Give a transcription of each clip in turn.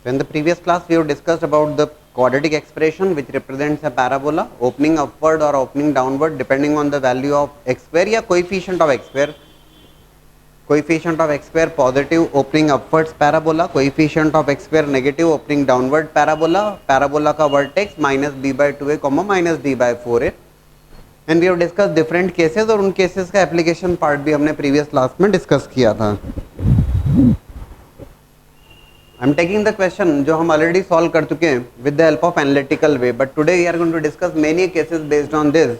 So in the previous class we have discussed about the quadratic expression which represents a parabola opening upward or opening downward depending on the value of x square या coefficient of x square. Coefficient of x square positive opening upwards parabola, coefficient of x square negative opening downward parabola, parabola का vertex minus b by 2a comma minus d by 4a. And we have discuss different cases और उन cases का application part भी हमने previous class में discuss किया था. I am taking the question जो हम ऑलरेडी सॉल्व कर चुके हैं with the help of analytical way, but today we are going to discuss many cases based on this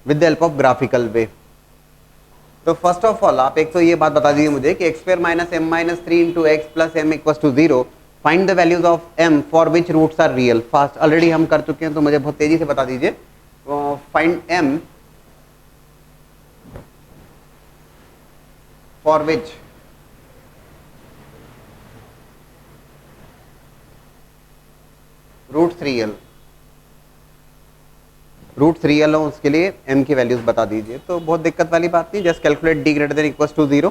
with the help of graphical way. तो first of all आप एक तो ये बात बता दीजिए मुझे कि X square minus M minus 3 into x plus M equals to 0, find the values of M for which roots are real. Fast already हम कर चुके हैं तो मुझे बहुत तेजी से बता दीजिए. Find m for which roots real हो उसके लिए m की वैल्यूज बता दीजिए. तो बहुत दिक्कत वाली बात नहीं, just calculate d greater than equals to 0.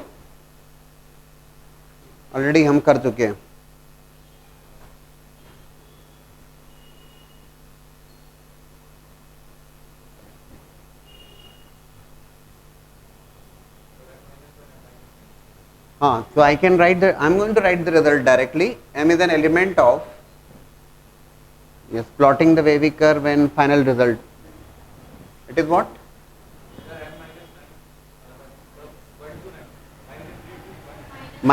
Already हम कर चुके हैं. हाँ, so I can write the, I'm going to write the result directly. M is an element of, yes, plotting the wavy curve and final result. It is what?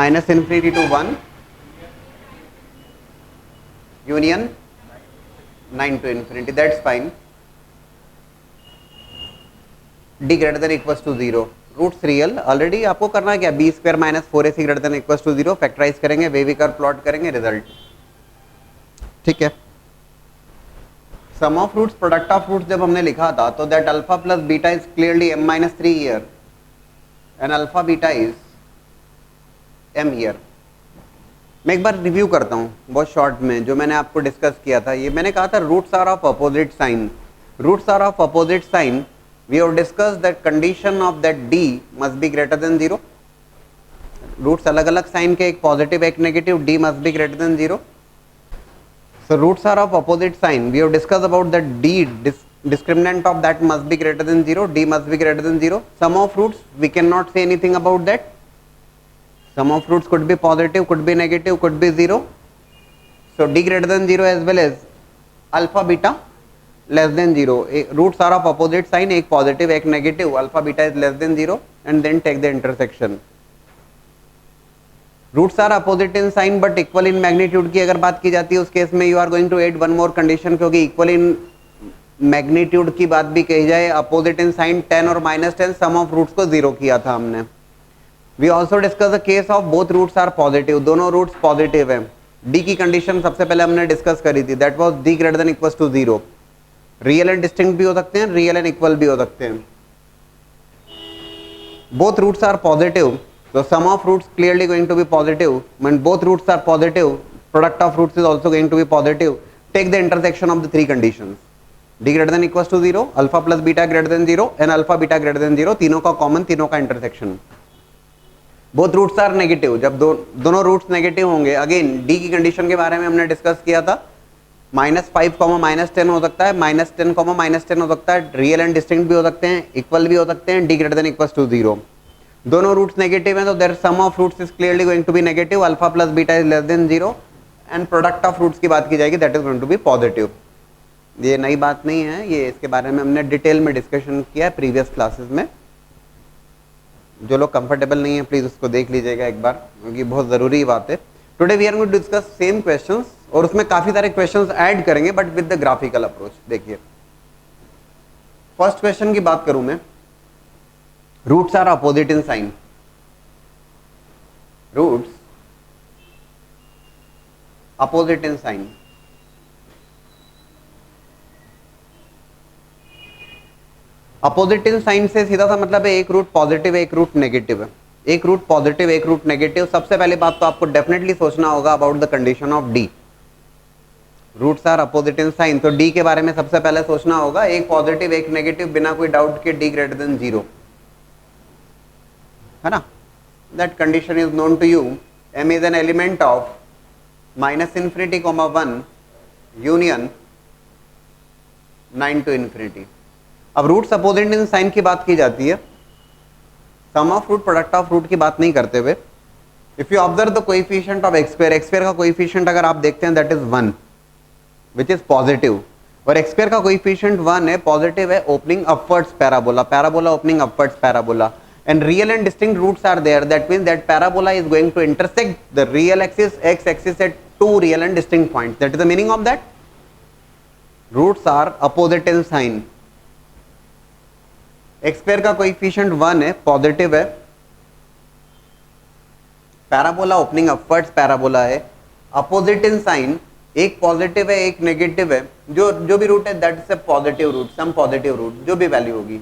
Minus infinity to 1, union 9 to infinity, that's fine. D greater than equals to 0. Roots real already आपको करना है क्या, B square minus 4ac greater than equals to 0, factorise करेंगे, wavy curve plot करेंगे, result. ठीक है. Sum of roots product of roots जब हमने लिखा था तो that alpha plus beta is clearly m minus 3 here and alpha beta is m here. मैं एक बार रिव्यू करता हूँ बहुत शॉर्ट में जो मैंने आपको डिस्कस किया था. ये मैंने कहा था roots are of opposite sign. Roots are of opposite sign. We have discussed that condition of that d must be greater than 0. Roots अलग अलग साइन के, एक पॉजिटिव एक negative, d must be greater than 0. So roots are of opposite sign. We have discussed about that d discriminant of that must be greater than 0, d must be greater than 0. Sum of roots we cannot say anything about that. Sum of roots could be positive, could be negative, could be 0. So d greater than 0 as well as alpha beta less than 0. Roots are of opposite sign, एक positive एक negative, alpha beta is less than 0 and then take the intersection. Roots are opposite in sign but equal in magnitude की अगर बात की जाती है उस case में you are going to add one more condition, क्योंकि equal in magnitude की बात भी कही जाए, opposite in sign 10 और minus 10, sum of roots को 0 किया था हमने. We also discuss the case of both roots are positive, दोनों roots positive हैं. D की condition सबसे पहले हमने discuss करी थी, that was D greater than equals to 0. Real and distinct भी हो सकते हैं, रियल एंड इक्वल भी हो सकते हैं. Both roots are positive, so sum of roots clearly going to be positive. When both roots are positive, product of roots is also going to be positive. Take the intersection of the three conditions. D greater than equals to 0, alpha plus beta greater than 0 and alpha beta greater than 0. तीनों का common, तीनों का intersection. Both roots are negative, जब दोनों roots negative होंगे, again D की condition के बारे में हमने डिस्कस किया था, -5 -10 हो सकता है, -10 -10 हो सकता है, रियल एंड डिस्टिंक्ट भी हो सकते हैं, इक्वल भी हो सकते हैं, D greater than equals to 0. दोनों रूट्स नेगेटिव हैं तो there sum of roots is clearly going to be negative, alpha plus beta is less than 0 and product of roots की बात की जाएगी that is going to be positive. ये नई बात नहीं है, ये इसके बारे में हमने डिटेल में डिस्कशन किया है प्रीवियस क्लासेस में. जो लोग कंफर्टेबल नहीं है प्लीज उसको देख लीजिएगा एक बार, क्योंकि बहुत जरूरी बात है. Today we are going to discuss same questions और उसमें काफी सारे क्वेश्चंस ऐड करेंगे but with the graphical approach. देखिए फर्स्ट क्वेश्चन की बात करूं मैं, roots are opposite in sign. Roots opposite in sign. Opposite in sign से सीधा सा मतलब है एक रूट पॉजिटिव है एक रूट नेगेटिव है. एक रूट पॉजिटिव एक रूट नेगेटिव. सबसे पहली बात तो आपको डेफिनेटली सोचना होगा about the condition of D. Roots are opposite in sign, तो डी के बारे में सबसे पहले सोचना होगा, एक पॉजिटिव एक नेगेटिव, बिना कोई डाउट के डी ग्रेटर देन 0 है ना. That condition is known to you. M is an element of minus infinity comma 1 union 9 to infinity. अब रूट्स अपोजिट इन साइन की बात की जाती है, sum of root product of root की बात नहीं करते हुए। If you observe the coefficient of x square का कोएफिशिएंट अगर आप देखते हैं that is 1 which is positive, और एक्स स्क्वायर का कोएफिशिएंट 1 है, पॉजिटिव है, opening upwards parabola, parabola opening upwards parabola, and real and distinct roots are there. That means that parabola is going to intersect the real axis x axis at two real and distinct points. That is the meaning of that. Roots are opposite in sign. x square का coefficient 1 है, positive है, parabola opening upwards parabola है, opposite in sign, एक positive है एक negative है, जो भी रूट है that is a positive root, some positive root, जो भी वैल्यू होगी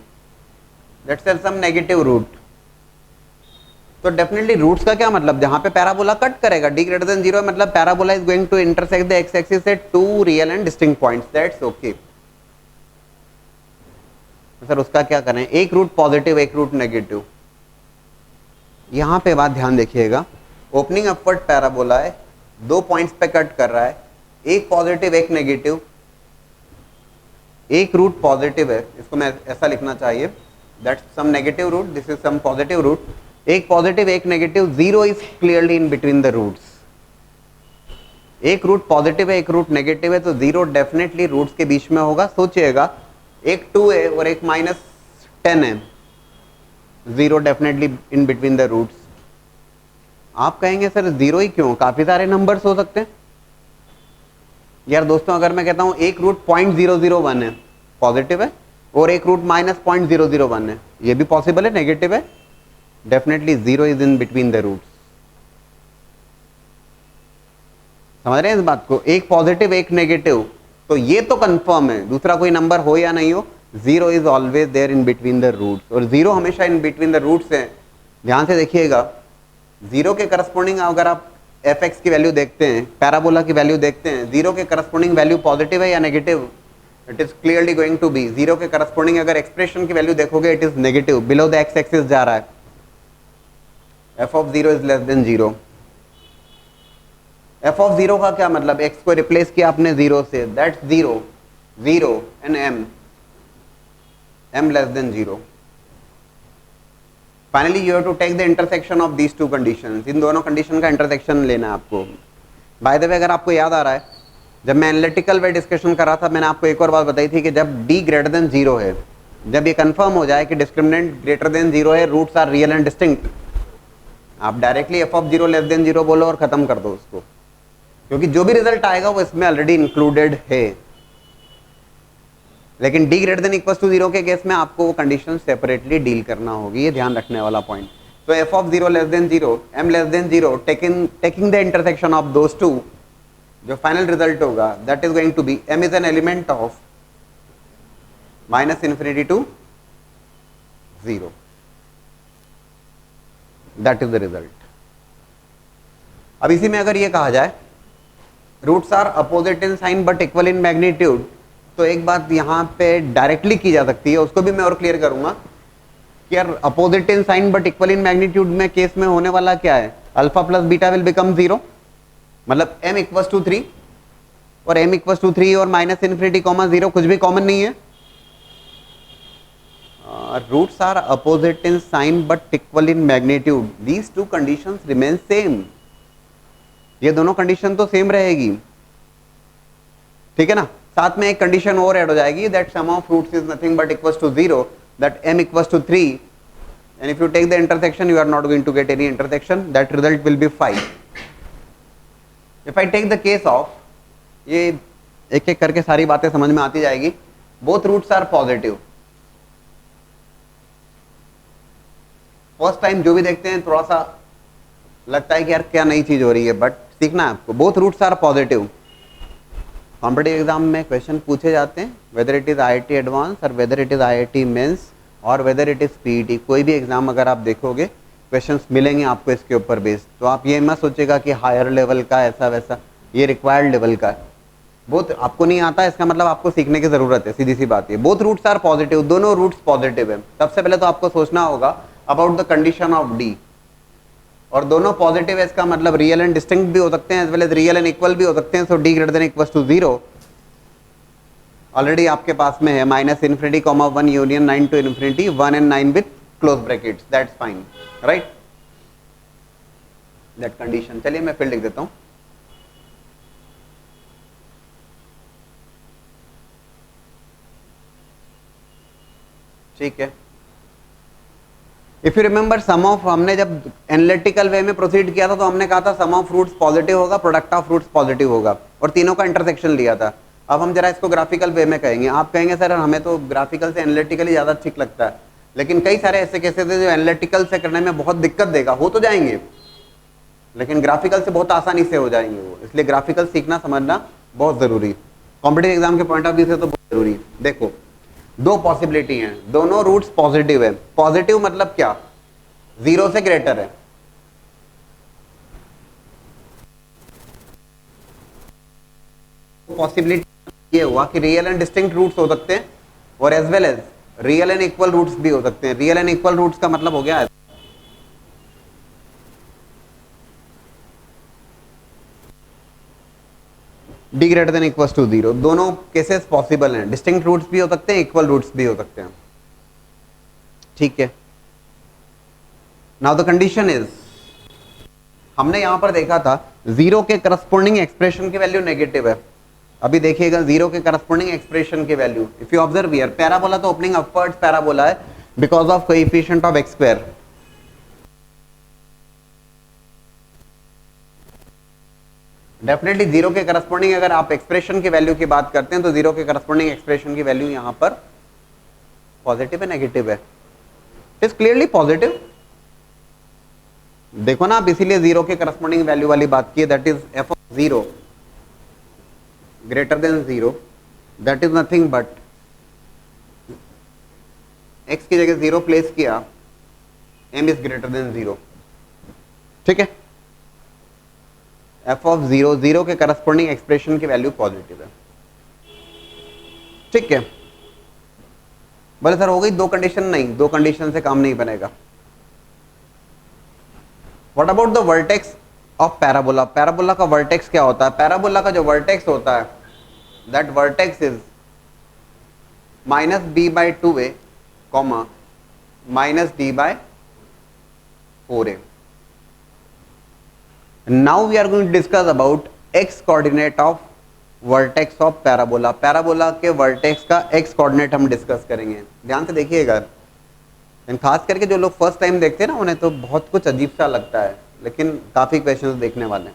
दैट्स सम नेगेटिव रूट। तो डेफिनेटली रूट्स का क्या मतलब, जहां पे पैराबोला कट करेगा d ग्रेटर देन 0 मतलब parabola is going to intersect the x axis at two real and distinct points, that's okay. Sir उसका क्या करें, एक रूट पॉजिटिव एक रूट नेगेटिव। यहां पे बात ध्यान देखिएगा, ओपनिंग अपवर्ड पैराबोला है, दो पॉइंट्स पे कट कर रहा है, एक पॉजिटिव एक नेगेटिव, एक रूट पॉजिटिव है, इसको मैं ऐसा लिखना चाहिए, that's some negative root, this is some positive root, एक पॉजिटिव एक negative, zero is clearly in between the roots. एक रूट पॉजिटिव है एक रूट नेगेटिव है तो जीरो डेफिनेटली रूट्स के बीच में होगा। सोचिएगा एक 2 है और एक -10 है, zero definitely in between the roots. आप कहेंगे सर जीरो ही क्यों, काफी सारे नंबर्स हो सकते हैं। यार दोस्तों अगर मैं कहता हूं एक रूट 0.001 है, पॉजिटिव है, और एक रूट -0.001 है, ये भी पॉसिबल है, नेगेटिव है, definitely zero is in between the roots. समझ रहे हैं इस बात को, एक पॉजिटिव एक नेगेटिव, तो ये तो कंफर्म है, दूसरा कोई नंबर हो या नहीं हो, zero is always there in between the roots, और जीरो हमेशा इन बिटवीन द रूट्स है। ध्यान से देखिएगा, जीरो के करस्पॉन्डिंग अगर आप एफ एक्स की वैल्यू देखते हैं, पैराबोला की वैल्यू देखते हैं, जीरो के करस्पॉन्डिंग वैल्यू पॉजिटिव है या negative, it is clearly going to be zero के करस्पॉन्डिंग। अगर एक्सप्रेशन की वैल्यू देखोगे it is negative, below the x axis जा रहा है, f of zero is less than zero. F of zero का क्या मतलब, एक्स को रिप्लेस किया आपने जीरो से, that's zero, zero and M less than zero. Finally you have to take the intersection of these two conditions, इन दोनों condition का इंटरसेक्शन लेना है आपको। बाय द वे अगर आपको याद आ रहा है, जब मैं एनालिटिकल वे डिस्कशन कर रहा था मैंने आपको एक और बात बताई थी कि जब d ग्रेटर देन 0 है, जब ये कंफर्म हो जाए कि डिस्क्रिमिनेंट ग्रेटर देन 0 है, roots are real and distinct, आप directly F of 0 less than 0 बोलो और खत्म कर दो उसको, क्योंकि जो भी रिजल्ट आएगा वो इसमें ऑलरेडी इंक्लूडेड है। लेकिन d greater than equal to 0 के केस में आपको वो कंडीशन सेपरेटली डील करना होगी, ये ध्यान रखने वाला पॉइंट। तो f of 0 less than 0, m less than 0, taking the intersection of those two, जो फाइनल रिजल्ट होगा that is going to be m is an element of -∞ to 0, that is the result. अब इसी में अगर ये कहा जाए roots are opposite in sign but equal in magnitude, तो एक बात यहाँ पे डायरेक्टली की जा सकती है, उसको भी मैं और क्लियर करूंगा कि यार opposite in sign but equal in magnitude में केस में होने वाला क्या है, alpha plus beta will become 0, मतलब m इक्वल्स टू 3 और m इक्वल्स टू 3 और -∞, 0 कुछ भी कॉमन नहीं है। Roots are opposite in sign but equal in magnitude, these two conditions remain same, ये दोनों कंडीशन तो सेम रहेगी, ठीक है ना। साथ में एक कंडीशन और ऐड हो जाएगी, that sum of roots is nothing but equals to 0, that m equals to 3, and if you take the intersection you are not going to get any intersection, that result will be 5। If I take the case of, ये एक एक करके सारी बातें समझ में आती जाएगी, both roots are positive। First time जो भी देखते हैं थोड़ा सा लगता है कि यार क्या नई चीज हो रही है, बट सीखना है आपको। Both roots are positive. Competitive exam में क्वेश्चन पूछे जाते हैं, whether it is IIT advance और whether it is IIT mains और वेदर इट इज PET, कोई भी एग्जाम अगर आप देखोगे क्वेश्चंस मिलेंगे आपको इसके ऊपर बेस्ड। तो आप ये मत सोचेगा कि हायर लेवल का ऐसा वैसा, ये रिक्वायर्ड लेवल का है। बोथ आपको नहीं आता इसका मतलब आपको सीखने की जरूरत है, सीधी सी बात है। बोथ रूट्स आर पॉजिटिव, दोनों रूट्स पॉजिटिव है। सबसे पहले तो आपको सोचना होगा about the condition of D, और दोनों पॉजिटिव है, इसका मतलब रियल एंड डिस्टिंक्ट भी हो सकते हैं as well as real and equal भी हो सकते हैं। So D greater than equal to 0 already आपके पास में है, minus infinity comma 1 union 9 to infinity 1 and 9 with close brackets, that's fine, right, that condition. चलिए मैं फिर लिख देता हूं। ठीक है, if you remember sum of, हमने जब एनालिटिकल वे में प्रोसीड किया था तो हमने कहा था सम ऑफ फ्रूट्स पॉजिटिव होगा, प्रोडक्ट ऑफ फ्रूट्स पॉजिटिव होगा, और तीनों का इंटरसेक्शन लिया था। अब हम जरा इसको ग्राफिकल वे में कहेंगे। आप कहेंगे सर हमें तो ग्राफिकल से एनालिटिकली ज़्यादा ठीक लगता है, लेकिन कई सारे ऐसे केसेस हैं जो एनालिटिकल से करने में बहुत दिक्कत देगा, हो तो जाएंगे लेकिन ग्राफिकल से बहुत आसानी से हो जाएंगे वो, इसलिए ग्राफिकल सीखना समझना बहुत ज़रूरी, कॉम्पिटिटिव एग्जाम के पॉइंट ऑफ व्यू से तो बहुत ज़रूरी। देखो दो पॉसिबिलिटी हैं, दोनों रूट्स पॉजिटिव है। पॉजिटिव मतलब क्या, 0 से ग्रेटर है। पॉसिबिलिटी ये हुआ कि रियल एंड डिस्टिंक्ट रूट्स हो सकते हैं और as well as real and equal roots भी हो सकते हैं। रियल एंड इक्वल रूट्स का मतलब हो गया D greater than equal to 0, दोनों केसेस पॉसिबल हैं, डिस्टिंक्ट रूट्स भी हो सकते हैं, इक्वल रूट्स भी हो सकते हैं। ठीक है, नाउ द कंडीशन इज, हमने यहां पर देखा था 0 के करस्पॉन्डिंग एक्सप्रेशन की वैल्यू नेगेटिव है। अभी देखिएगा 0 के करस्पॉन्डिंग एक्सप्रेशन की value, if you observe here, parabola तो ओपनिंग अपवर्ड्स पैराबोला है because of coefficient of x square. Definitely 0 के करस्पॉन्डिंग अगर आप एक्सप्रेशन की वैल्यू की बात करते हैं तो 0 के करस्पॉन्डिंग एक्सप्रेशन की वैल्यू यहां पर पॉजिटिव है, नेगेटिव है, इट इज क्लियरली पॉजिटिव। देखो ना आप, इसीलिए 0 के करस्पॉन्डिंग वैल्यू वाली बात की है, that is F of 0 greater than 0, that is nothing but x की जगह 0 प्लेस किया, m इज ग्रेटर देन 0। ठीक है, f ऑफ 0, 0 के करस्पॉन्डिंग एक्सप्रेशन की वैल्यू पॉजिटिव है। ठीक है, बोले सर हो गई दो कंडीशन, नहीं, दो कंडीशन से काम नहीं बनेगा। What about the vertex of parabola, parabola का वर्टेक्स क्या होता है? पैराबोला का जो वर्टेक्स होता है that vertex is -b/2a, -d/4a। Now we are going to discuss about x coordinate of vertex of parabola। Parabola के वर्टेक्स का x कोऑर्डिनेट हम डिस्कस करेंगे, ध्यान से देखिएगा। खास करके जो लोग फर्स्ट टाइम देखते हैं ना उन्हें तो बहुत कुछ अजीब सा लगता है, लेकिन काफी क्वेश्चंस देखने वाले हैं।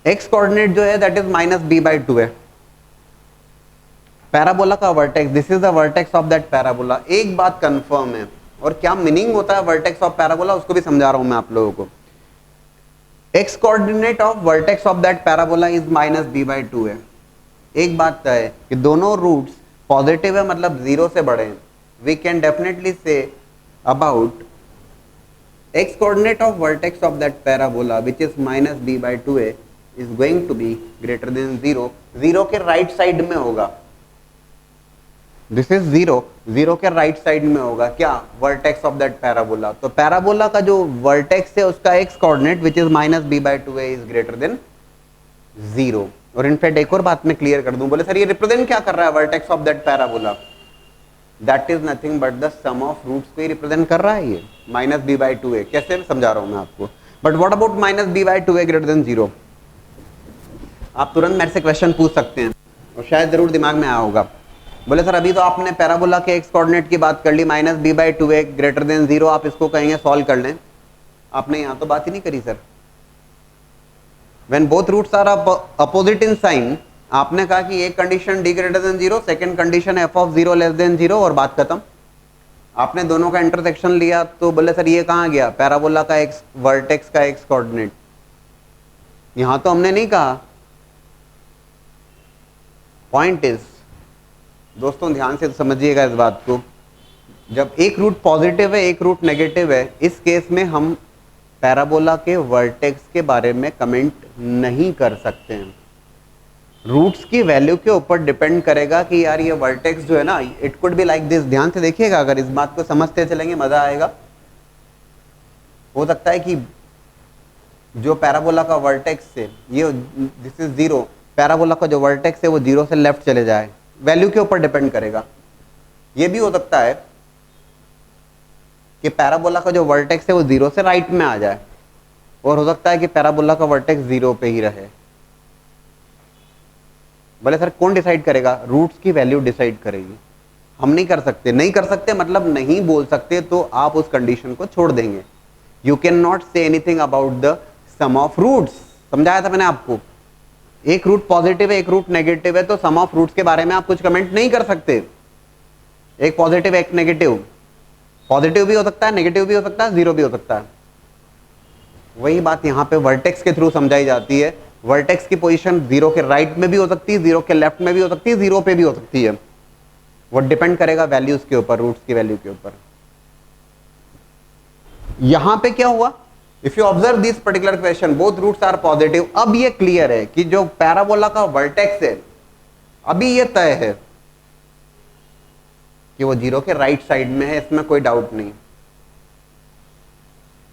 x कोऑर्डिनेट जो है दैट इज -b/2 है। पैराबोला का vertex, this is the vertex of that parabola. एक बात कंफर्म है, और क्या मीनिंग होता है वर्टेक्स ऑफ पैराबोला उसको भी समझा रहा हूं मैं आप लोगों को। x coordinate of vertex of that parabola is -b/2 है। एक बात तो है कि दोनों रूट्स पॉजिटिव है, मतलब 0 से बड़े हैं। We can definitely say about x coordinate of vertex of that parabola which is -b/2a is going to be greater than 0। 0 के राइट साइड में होगा, दिस इज 0, 0 के राइट साइड में होगा क्या, वर्टेक्स ऑफ दैट पैराबोला। तो parabola का जो वर्टेक्स है उसका x coordinate which is -b/2a is greater than 0। और इनफैक्ट एक और बात मैं क्लियर कर दूं, बोले सर ये रिप्रेजेंट क्या कर रहा है vertex of that parabola? That is nothing but the sum of roots को ही रिप्रेजेंट कर रहा है ये, -b/2a। कैसे समझा रहा हूं मैं आपको। But what about -b/2a greater than 0? आप तुरंत मेरे से क्वेश्चन पूछ सकते हैं और शायद जरूर दिमाग में आया होगा। बोले सर अभी तो आपने पैराबोला के x कोऑर्डिनेट की बात कर ली, -b/2a ग्रेटर देन 0, आप इसको कहेंगे सॉल्व कर लें। आपने यहां तो बात ही नहीं करी sir. When both roots are opposite in sign, आपने कहा कि एक condition d greater than 0, second condition f of 0 less than 0 और बात खत्म। आपने दोनों का इंटरसेक्शन लिया तो बोले सर ये कहां गया, पैराबोला का x वर्टेक्स का x कोऑर्डिनेट। यहां तो हमने नहीं कहा। पॉइंट इज, दोस्तों ध्यान से समझिएगा इस बात को, जब एक रूट पॉजिटिव है एक रूट नेगेटिव है, इस केस में हम पैराबोला के वर्टेक्स के बारे में कमेंट नहीं कर सकते हैं। रूट्स की वैल्यू के ऊपर डिपेंड करेगा कि यार ये वर्टेक्स जो है ना, it could be like this. ध्यान से देखिएगा, अगर इस बात को समझते चलेंगे मजा आएगा। हो सकता है कि जो पैराबोला का वर्टेक्स है, ये दिस इज जीरो, पैराबोला का जो वर्टेक्स है वो जीरो से लेफ्ट चले जाए, वैल्यू के ऊपर डिपेंड करेगा। ये भी हो सकता है कि पैराबोला का जो वर्टेक्स है वो जीरो से राइट में आ जाए, और हो सकता है कि पैराबोला का वर्टेक्स जीरो पे ही रहे। बोले सर कौन डिसाइड करेगा? रूट्स की वैल्यू डिसाइड करेगी, हम नहीं कर सकते। नहीं कर सकते मतलब नहीं बोल सकते, तो आप उस कंडीशन को छोड़ देंगे। You can not say anything about the sum of roots. समझाया था मैंने आपको, एक रूट पॉजिटिव है एक रूट नेगेटिव है, तो सम ऑफ रूट्स के बारे में आप कुछ कमेंट नहीं कर सकते। एक पॉजिटिव एक नेगेटिव, पॉजिटिव भी हो सकता है नेगेटिव भी हो सकता है जीरो भी हो सकता है। वही बात यहाँ पे वर्टेक्स के थ्रू समझाई जाती है। वर्टेक्स की पोजीशन जीरो के राइट में भी हो सकती है, जीरो के लेफ्ट में भी हो सकती है, जीरो पे भी हो सकती है। वो डिपेंड करेगा वैल्यूज के ऊपर, रूट्स की वैल्यू के ऊपर। यहां पे क्या हुआ? If you observe this particular question, both roots are positive. अब ये क्लियर है कि जो पैराबोला का वर्टेक्स है, अभी ये तय है कि वो जीरो के राइट साइड में है, इसमें कोई डाउट नहीं।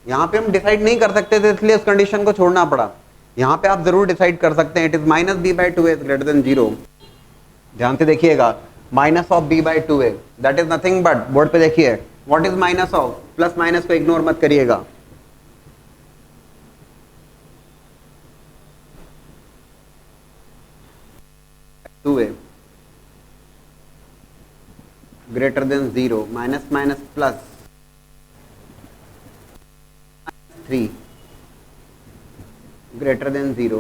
यहां पे हम डिसाइड नहीं कर सकते थे, इसलिए उस कंडीशन को छोड़ना पड़ा। यहां पे आप जरूर डिसाइड कर सकते हैं, it is minus B by two a greater than zero. ध्यान से देखिएगा, minus of B by two a that is nothing but, board पे देखिए, what is minus of, plus minus को इग्नोर मत करिएगा। Two a greater than zero, minus minus plus, three greater than zero,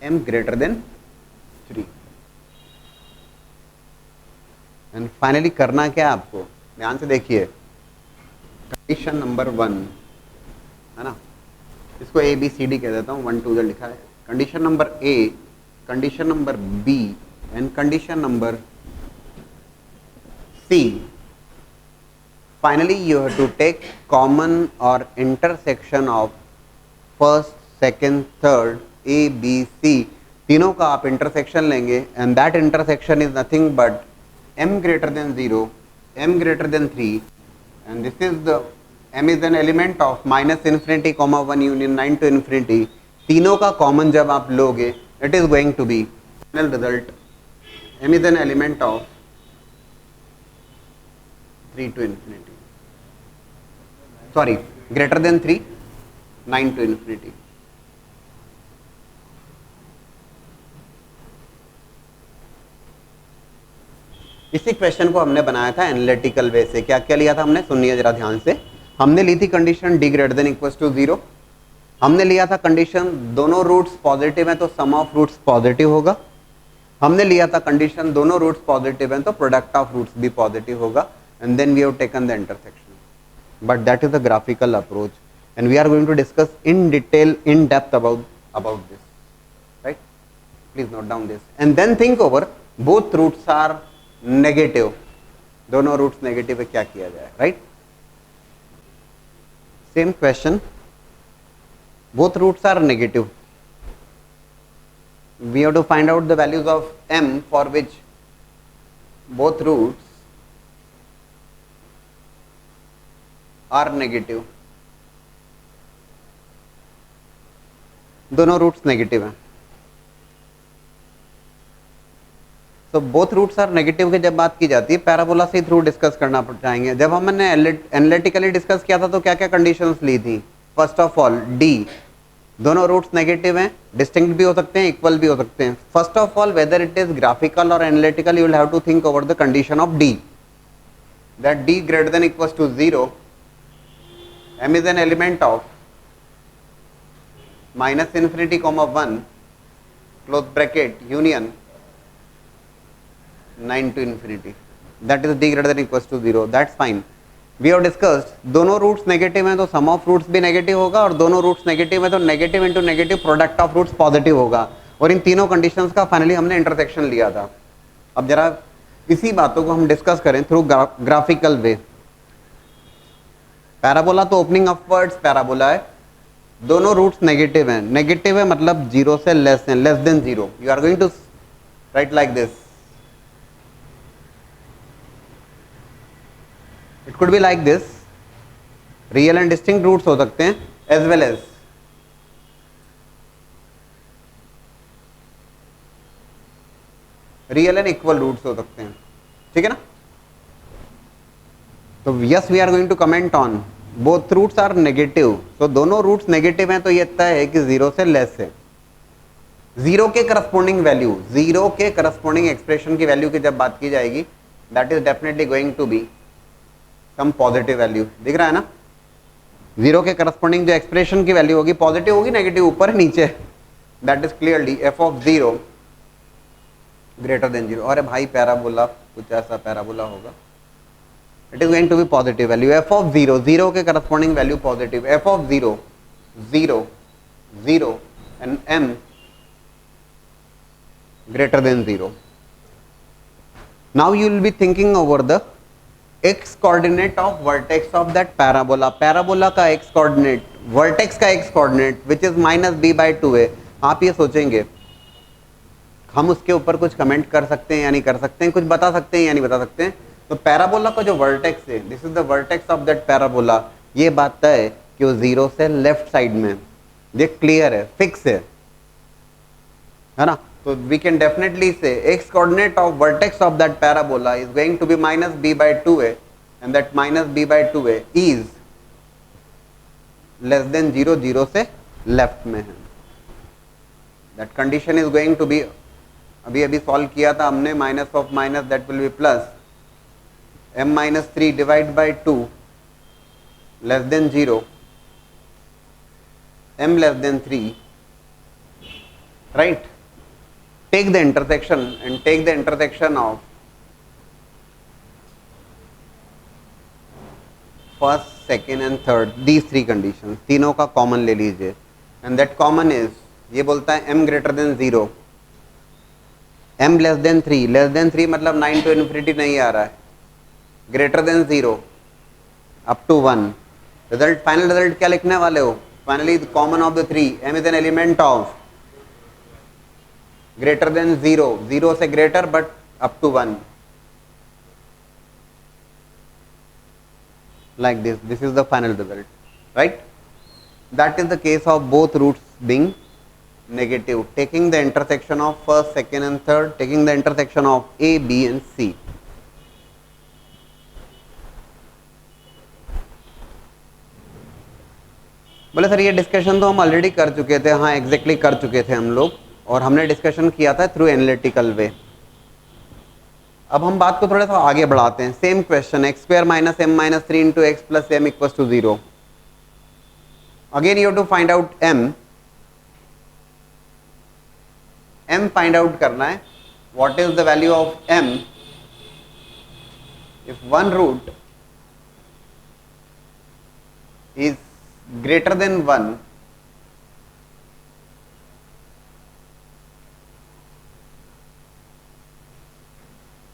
m greater than three. And finally करना क्या है आपको? ध्यान से देखिए, कंडीशन नंबर वन है ना, इसको ए बी सी डी कह देता हूँ, वन टू लिखा है। Condition number A, condition number B and condition number C. Finally, you have to take common or intersection of first, second, third, A, B, C. तीनों का आप intersection लेंगे, and that intersection is nothing but m greater than 0, m greater than 3, and this is the m is an element of minus infinity comma 1 union 9 to infinity. तीनों का common जब आप लोगे, it is going to be final result, m is an element of 3 to infinity. Sorry, greater than 3, 9 to infinity. इसी question को हमने बनाया था एनालिटिकल वे से। क्या क्या लिया था हमने? सुनिए जरा ध्यान से। हमने ली थी condition d greater than equal to 0। हमने लिया था कंडीशन दोनों रूट्स पॉजिटिव हैं तो सम ऑफ रूट्स पॉजिटिव होगा। हमने लिया था कंडीशन दोनों रूट्स पॉजिटिव हैं तो प्रोडक्ट ऑफ रूट्स भी पॉजिटिव होगा। And then we have taken the intersection. But that is the graphical approach, and we are going to discuss in detail, in depth about this, right? Please note down this, and then think over. Both roots are negative. दोनों roots negative है, क्या किया जाए, right? Same question. Both roots are negative. We have to find out the values of m for which both roots are negative. दोनों roots negative हैं, तो both roots are negative की जब बात की जाती है पैराबोला से थ्रू डिस्कस करना चाहेंगे। जब हमने एनालिटिकली डिस्कस किया था तो क्या क्या कंडीशंस ली थी? फर्स्ट ऑफ ऑल डी, दोनों रूट्स नेगेटिव हैं, डिस्टिंक्ट भी हो सकते हैं, इक्वल भी हो सकते हैं। First of all whether it is graphical और analytical, you will have to think over the condition of D, that D greater than equal to 0, m is an element of minus infinity comma 1 close bracket union 9 to infinity, that is d greater than equals to 0. That's fine. We have discussed दोनों roots negative हैं तो sum of roots भी negative होगा, और दोनों roots negative हैं तो negative into negative product of roots positive होगा। और इन तीनों कंडीशंस का फाइनली हमने इंटरसेक्शन लिया था। अब जरा इसी बातों को हम डिस्कस करें थ्रू ग्राफिकल वे। पैराबोला तो ओपनिंग अपवर्ड्स पैराबोला है, दोनों रूट्स नेगेटिव हैं। नेगेटिव है मतलब जीरो से लेस है, less than zero. You are going to write like this, it could be like this, real and distinct roots हो सकते हैं as well as real and equal roots हो सकते हैं, ठीक है ना। तो yes we are going to comment on both roots are negative, तो दोनों रूट्स नेगेटिव हैं, तो ये तय है कि जीरो से लेस है। जीरो के करस्पॉन्डिंग वैल्यू, जीरो के करस्पॉन्डिंग एक्सप्रेशन की वैल्यू की जब बात की जाएगी, that is definitely going to be some positive value, दिख रहा है ना। जीरो के करस्पॉन्डिंग जो एक्सप्रेशन की वैल्यू होगी पॉजिटिव होगी नेगेटिव, ऊपर नीचे, that is clearly F of zero greater than zero. अरे भाई पैराबोला, कुछ ऐसा पैराबोला होगा, it is going to be positive value F of zero, zero के corresponding value positive, F of zero zero zero and M greater than 0. Now you will be thinking over the x coordinate of vertex of that parabola. Parabola का x coordinate, vertex का x coordinate which is minus b by 2 है। आप ये सोचेंगे हम उसके ऊपर कुछ कमेंट कर सकते हैं या नहीं कर सकते हैं, कुछ बता सकते हैं या नहीं बता सकते हैं। तो पैराबोला का जो वर्टेक्स है, this is the vertex of that parabola, ये बात तय है कि वो जीरो से लेफ्ट साइड में, ये क्लियर है, फिक्स है ना। So we can definitely say x coordinate of vertex of that parabola is going to be minus b by 2a, and that minus b by 2a is less than 0, 0 से left में है। That condition is going to be, अभी अभी solve किया था हमने, minus of minus that will be plus m minus 3 divide by 2 less than 0, m less then 3, right? Take the intersection and take the intersection of first, second and third, these three conditions, तीनों का common ले लीजिए, and that common is, ये बोलता है m greater than 0, m less than 3, less than 3 मतलब 9 to infinity नहीं आ रहा है, greater than 0 up to 1, result, final result क्या लिखने वाले हो, finally the common of the three, m is an element of greater than 0, 0 से greater but up to 1, like this, this is the final result, right? That is the case of both roots being negative, taking the intersection of first, second and third, taking the intersection of a, b and c. बोले sir ये discussion तो हम already कर चुके थे, हाँ exactly कर चुके थे हम लोग, और हमने डिस्कशन किया था थ्रू एनालिटिकल वे। अब हम बात को थोड़ा सा आगे बढ़ाते हैं, same question, x square minus M minus 3 into x plus M equals to 0। Again you have to find out m find out करना है, what is the value of m if one root is greater than 1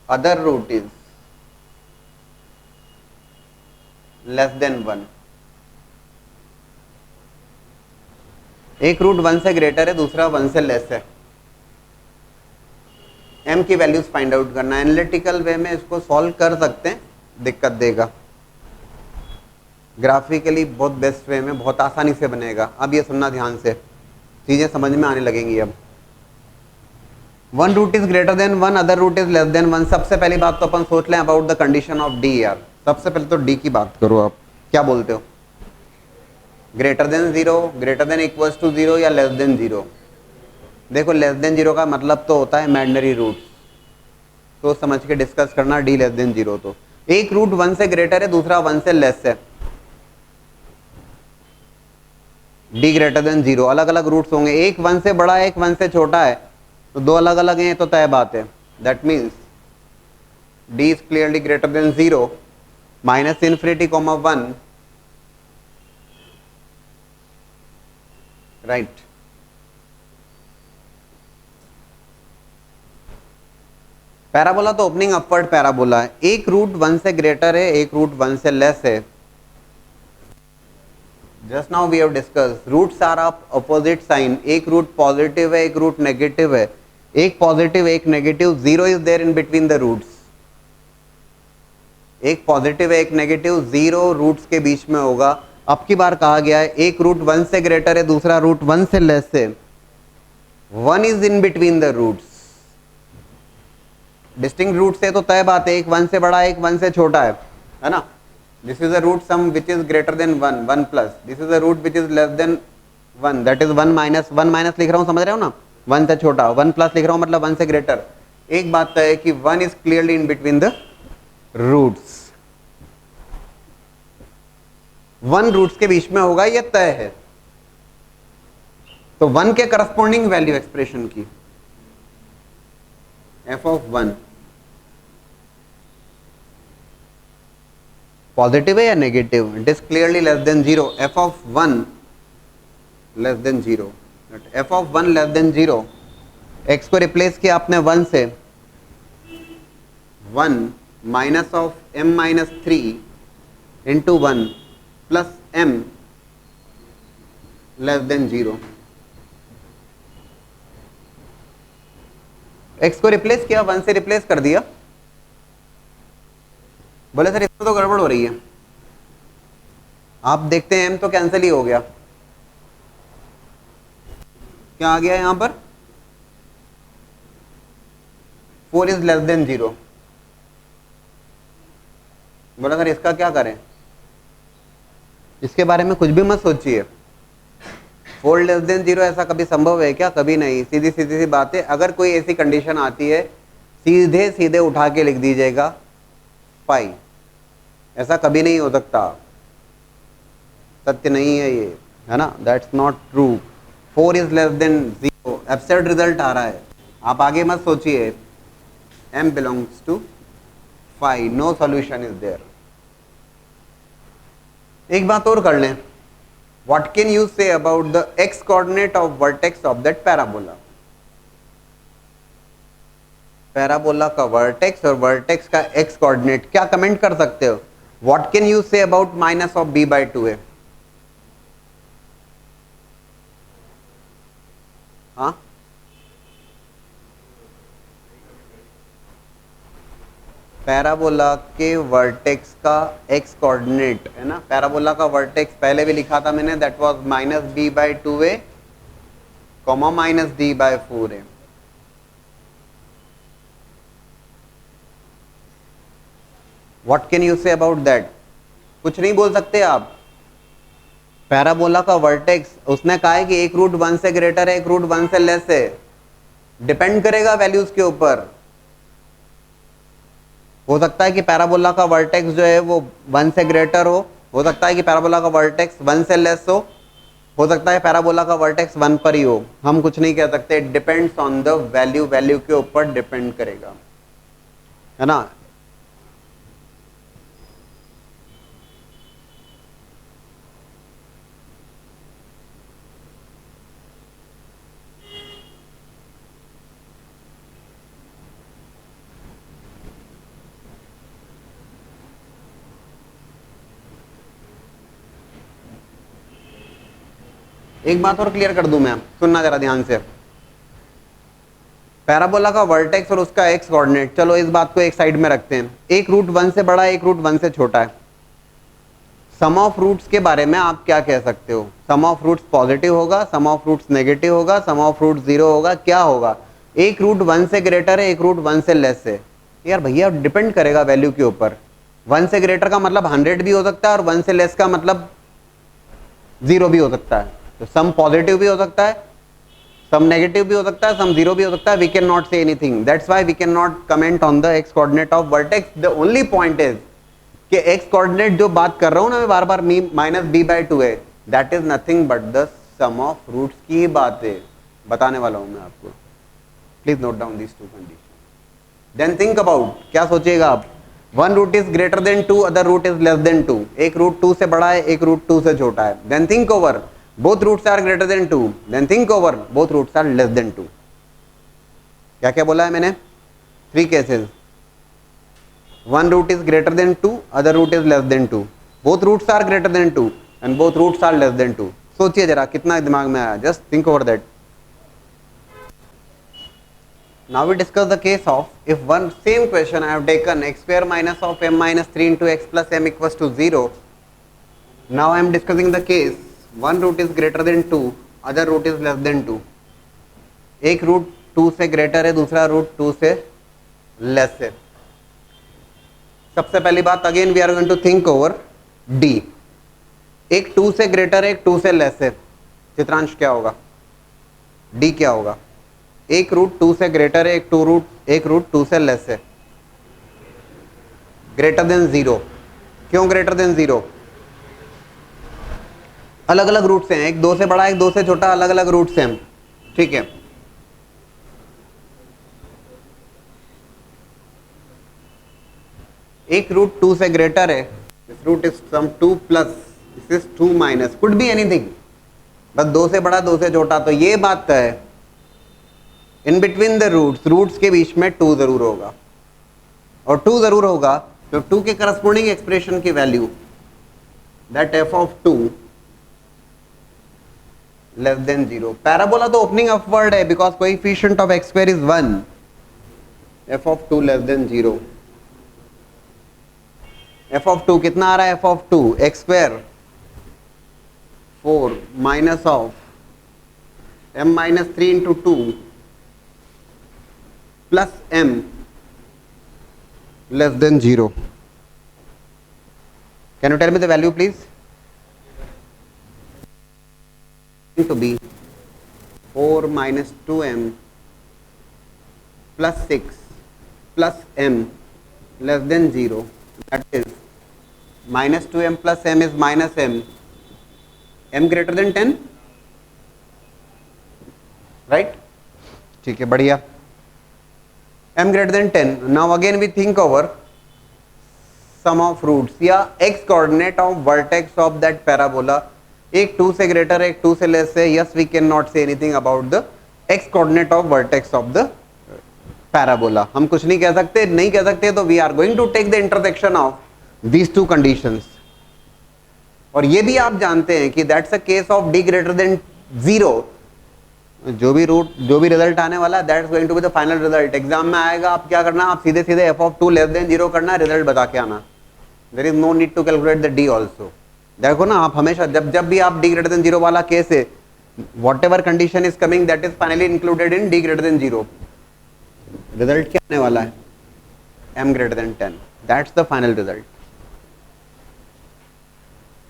other root is less than 1। एक root 1 से greater है, दूसरा 1 से less है, m की values find out करना है। एनालिटिकल वे में इसको सॉल्व कर सकते हैं, दिक्कत देगा, ग्राफिकली बहुत बेस्ट वे में बहुत आसानी से बनेगा। अब ये सुनना ध्यान से, चीजें समझ में आने लगेंगी। अब one root is greater than 1, other root is less than 1। सबसे पहली बात तो अपन सोच लें about the condition of D. यार सबसे पहले तो डी की बात करो, आप क्या बोलते हो, greater than 0, greater than equals to 0 या लेस देन 0। देखो लेस देन 0 का मतलब तो होता है इमेजिनरी रूट, तो समझ के डिस्कस करना, डी लेस देन 0। तो एक रूट 1 से ग्रेटर है, दूसरा 1 से लेस है, डी ग्रेटर देन 0। अलग अलग रूट्स होंगे, एक 1 से बड़ा है, एक 1 से छोटा है, तो दो अलग अलग हैं, तो तय बात है। That means D is clearly greater than 0, minus infinity comma 1, right. Parabola तो ओपनिंग अपवर्ड पैराबोला है, एक रूट 1 से ग्रेटर है, एक रूट 1 से लेस है। Just now we have discuss roots are of opposite sign, एक रूट पॉजिटिव है, एक रूट नेगेटिव है, एक पॉजिटिव एक negative, 0 is there in between the roots. एक पॉजिटिव है एक नेगेटिव, जीरो रूट्स के बीच में होगा। अब की बार कहा गया है एक रूट 1 से ग्रेटर है, दूसरा रूट 1 से लेस है, 1 is in between the roots. Distinct roots है तो तय बात है, एक 1 से बड़ा है एक 1 से छोटा है ना। This is a root some which is greater than 1, 1 plus, this is a root which is less than 1, that is 1 minus, 1 minus लिख रहा हूं, समझ रहे हो ना, 1 से छोटा, 1 प्लस लिख रहा हूं मतलब 1 से ग्रेटर। एक बात तय है कि 1 is clearly in between the roots, 1 roots के बीच में होगा, यह तय है। तो 1 के करस्पॉन्डिंग वैल्यू एक्सप्रेशन की f ऑफ 1 पॉजिटिव है या negative, it is clearly less than 0, f of 1 less than 0, f of 1 less than 0, x को रिप्लेस किया आपने 1 से, 1 minus of m minus 3 into 1 plus m less than 0। x को replace किया, 1 से रिप्लेस कर दिया। बोले सर इसमें तो गड़बड़ हो रही है, आप देखते हैं m तो कैंसिल ही हो गया, क्या आ गया यहां पर, 4 इज लेस देन 0। बोला सर इसका क्या करें, इसके बारे में कुछ भी मत सोचिए, 4 लेस देन 0 ऐसा कभी संभव है क्या, कभी नहीं। सीधी सीधी सी बात है, अगर कोई ऐसी कंडीशन आती है सीधे सीधे उठा के लिख दीजिएगा पाई, ऐसा कभी नहीं हो सकता, सत्य नहीं है ये, है ना, that's not true. 4 is less than 0, absurd result आ रहा है, आप आगे मत सोचिए, m belongs to 5, no solution is there. एक बात और कर लें, what can you say about the x coordinate of vertex of that parabola? Parabola का वर्टेक्स और वर्टेक्स का x कोऑर्डिनेट क्या कमेंट कर सकते हो? What can you say about minus of b by 2a? हाँ, पैराबोला के वर्टेक्स का x कोऑर्डिनेट है ना, पैराबोला का वर्टेक्स पहले भी लिखा था मैंने, that was minus b by 2a comma minus d by 4a। What can you say about that? कुछ नहीं बोल सकते आप। पैराबोला का वर्टेक्स उसने कहा है कि एक रूट 1 से ग्रेटर है एक रूट 1 से लेस है, डिपेंड करेगा वैल्यूज के ऊपर। हो सकता है कि पैराबोला का वर्टेक्स जो है वो 1 से ग्रेटर हो सकता है कि पैराबोला का वर्टेक्स 1 से लेस हो सकता है पैराबोला का वर्टेक्स 1 पर ही हो, हम कुछ नहीं कह सकते, depends on the value, value के ऊपर डिपेंड करेगा, है ना। एक बात और क्लियर कर दूं मैं, सुनना जरा ध्यान से। पैराबोला का वर्टेक्स और उसका एक्स कोऑर्डिनेट, चलो इस बात को एक साइड में रखते हैं, एक रूट 1 से बड़ा है एक रूट 1 से छोटा है। सम ऑफ रूट्स के बारे में आप क्या कह सकते हो? सम ऑफ रूट्स पॉजिटिव होगा, सम ऑफ रूट्स नेगेटिव होगा, सम ऑफ रूट 0 होगा, क्या होगा? एक रूट 1 से ग्रेटर है एक रूट 1 से लेस है। यार भैया डिपेंड करेगा वैल्यू के ऊपर, 1 से ग्रेटर का मतलब 100 भी हो सकता है और 1 से लेस का मतलब 0 भी हो सकता है। तो सम पॉजिटिव भी हो सकता है, सम नेगेटिव भी हो सकता है, सम 0 भी हो सकता है। We can not say anything, that's why we can not comment on the x coordinate of vertex. The only point is कि एक्स कोऑर्डिनेट जो बात कर रहा हूं ना मैं बार बार, माइनस b बाई 2 है, that is nothing but the sum of roots की ही बात है, बताने वाला हूं मैं आपको। Please note down this two condition, then think about, क्या सोचिएगा आप? One root is greater than 2, other root is less than 2, एक रूट 2 से बड़ा है एक रूट 2 से छोटा है। Then think over both roots are greater than 2, then think over both roots are less than 2। क्या क्या बोला है मैंने? 3 cases, one root is greater than 2, other root is less than 2, both roots are greater than 2 and both roots are less than 2। सोचिए जरा कितना दिमाग में आया, just think over that। Now we discuss the case of if one same question I have taken x square minus of m minus 3 into x plus m equals to 0. Now I am discussing the case one root is greater than 2, other root is less than 2. एक root 2 से greater है, दूसरा root 2 से less है. सबसे पहली बात again we are going to think over D. एक 2 से ग्रेटर है, एक 2 से लेस है. चित्रांश क्या होगा? डी क्या होगा? एक रूट 2 से ग्रेटर है, एक रूट 2 से लेस है. Greater than 0. क्यों ग्रेटर देन 0? अलग अलग रूट्स हैं, एक 2 से बड़ा एक 2 से छोटा, अलग अलग रूट्स हैं. ठीक है. एक रूट 2 से ग्रेटर है, this root is some 2 plus this is 2 minus, could be anything, बस 2 से बड़ा 2 से छोटा. तो ये बात है इन बिटवीन द रूट्स के बीच में 2 जरूर होगा, और 2 जरूर होगा तो 2 के करस्पॉन्डिंग एक्सप्रेशन की value that f of 2 less than 0. Parabola तो ओपनिंग अपवर्ड है because coefficient of x square is 1. F of 2 less than 0. F of 2 कितना आ रहा है? F of 2 x square 4 minus of m minus 3 into 2 plus m less than 0. Can you tell me the value please? to be 4 minus 2m plus 6 plus m less than 0, that is minus 2m plus m is minus m, m greater than 10, right? ठीक है, बढ़िया. m greater than 10. now again we think over sum of roots या x coordinate of vertex of that parabola. एक 2 से greater है, एक 2 से less है. Yes we can not say anything about the x coordinate of vertex of the parabola. हम कुछ नहीं कह सकते, तो we are going to take the intersection of these two conditions. और ये भी आप जानते हैं कि that's a case of D greater than 0. जो भी रिजल्ट आने वाला है that's going to be the final result. Exam में आएगा, आप क्या करना, आप सीधे सीधे एफ ऑफ 2 लेस देन 0 करना, रिजल्ट बता के आना. There is no need to calculate the D also. देखो ना, आप हमेशा जब भी आप डी ग्रेटर देन 0 वाला केस है, what condition is coming that is finally included in D greater than 0. Result क्या आने वाला है? m greater than 10. That's the final result.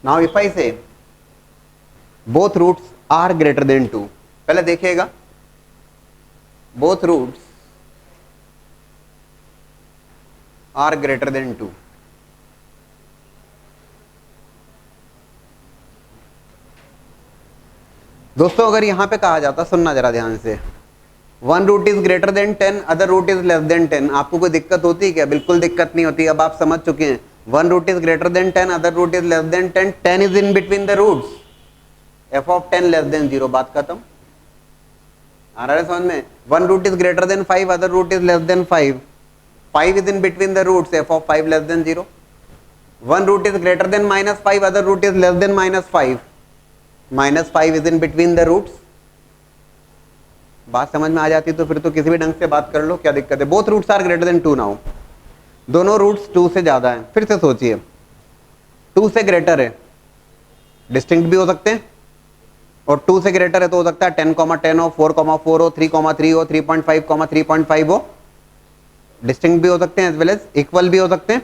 Now if I say both roots are greater than 2, पहले देखिएगा, both roots are greater than 2. दोस्तों अगर यहां पे कहा जाता, सुनना जरा ध्यान से, one root is greater than 10, other root is less than 10, आपको कोई दिक्कत होती है क्या? बिल्कुल दिक्कत नहीं होती. अब आप समझ चुके हैं, one root is greater than 10, other root is less than 10, 10 is in between the roots, f of 10 less than 0, बात खत्म. आ रहा है समझ में? One root is greater than 5, other root is less than 5, 5 is in between the roots, f of 5 less than 0. One root is greater than -5, other root is less than -5, -5 is in between the roots. बात समझ में आ जाती तो फिर तो किसी भी ढंग से बात कर लो, क्या दिक्कत है? Both roots are greater than 2. Now दोनों रूट्स 2 से ज्यादा हैं. फिर से सोचिए, 2 से ग्रेटर है, डिस्टिंक्ट भी हो सकते हैं, और 2 से ग्रेटर है तो हो सकता है 10,10 हो, 4,4 हो, 3,3 हो, 3.5,3.5 हो. डिस्टिंक्ट भी हो सकते हैं एज वेल एज इक्वल भी हो सकते हैं.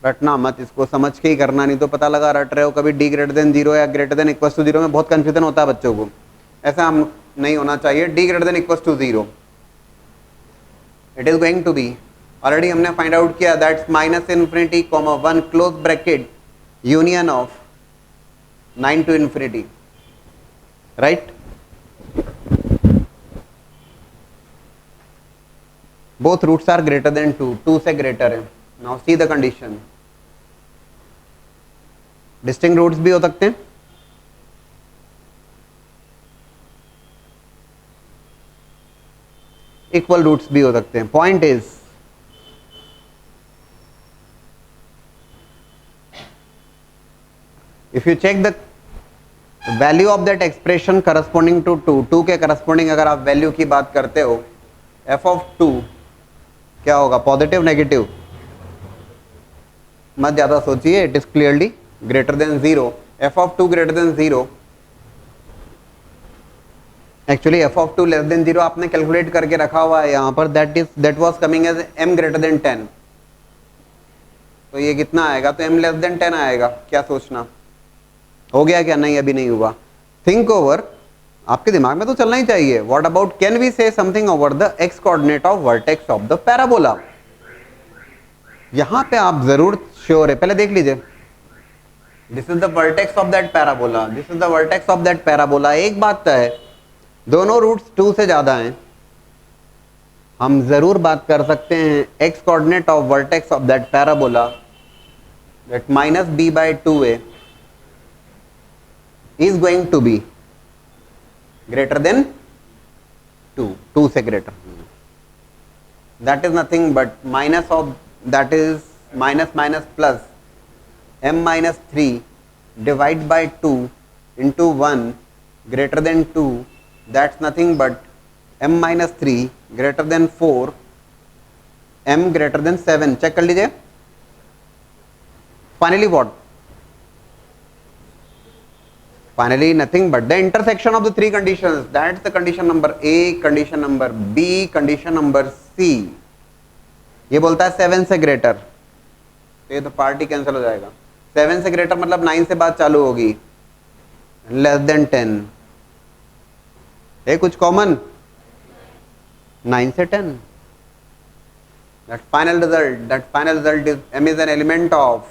रटना मत, इसको समझ के ही करना, नहीं तो पता लगा रट रहे हो, कभी डी ग्रेटर देन 0 या ग्रेटर देन इक्वल टू 0 में बहुत कंफ्यूजन होता है बच्चों को. ऐसा हम नहीं होना चाहिए. D greater than equal to 0 it is going to be, already हमने फाइंड आउट किया, that's -∞, 1 close bracket union of 9 to infinity, right? Both roots are greater than 2, 2 से ग्रेटर है. Now see the condition, distinct roots भी हो सकते हैं, equal roots भी हो सकते हैं. Point is if you check the value of that expression corresponding to 2 के करस्पॉन्डिंग अगर आप वैल्यू की बात करते हो, एफ ऑफ 2 क्या होगा, पॉजिटिव नेगेटिव, मत ज़्यादा सोचिए, it is clearly greater than 0. F of 2 greater than 0, actually f of 2 less than 0 आपने कैलकुलेट करके रखा हुआ है यहाँ पर, that was coming as m greater than 10. तो ये कितना आएगा, तो m लेस देन 10 आएगा. क्या सोचना, हो गया क्या, नहीं अभी नहीं हुआ. थिंक ओवर, आपके दिमाग में तो चलना ही चाहिए. What about, can we say something over the x coordinate of vertex of the parabola. यहां पे आप जरूर श्योर है, पहले देख लीजिए. This is the vertex of that parabola, this is the vertex of that parabola. एक बात तो है, दोनों रूट्स 2 से ज्यादा हैं. हम जरूर बात कर सकते हैं x coordinate of vertex of that parabola, that minus b by 2a is going to be greater than 2 से greater. That is nothing but minus of, that is minus minus plus m minus 3 divide by 2 into 1 greater than 2. That's nothing but m minus 3 greater than 4, m greater than 7. Check कर लीजिए. Finally what? Finally nothing but the intersection of the three conditions. That's the condition number A, condition number B, condition number C. ये बोलता है 7 से greater, तो ये तो party cancel हो जाएगा. 7 से ग्रेटर मतलब 9 से बात चालू होगी, लेस देन 10 है कुछ कॉमन, 9 से 10. That final result is m is an element of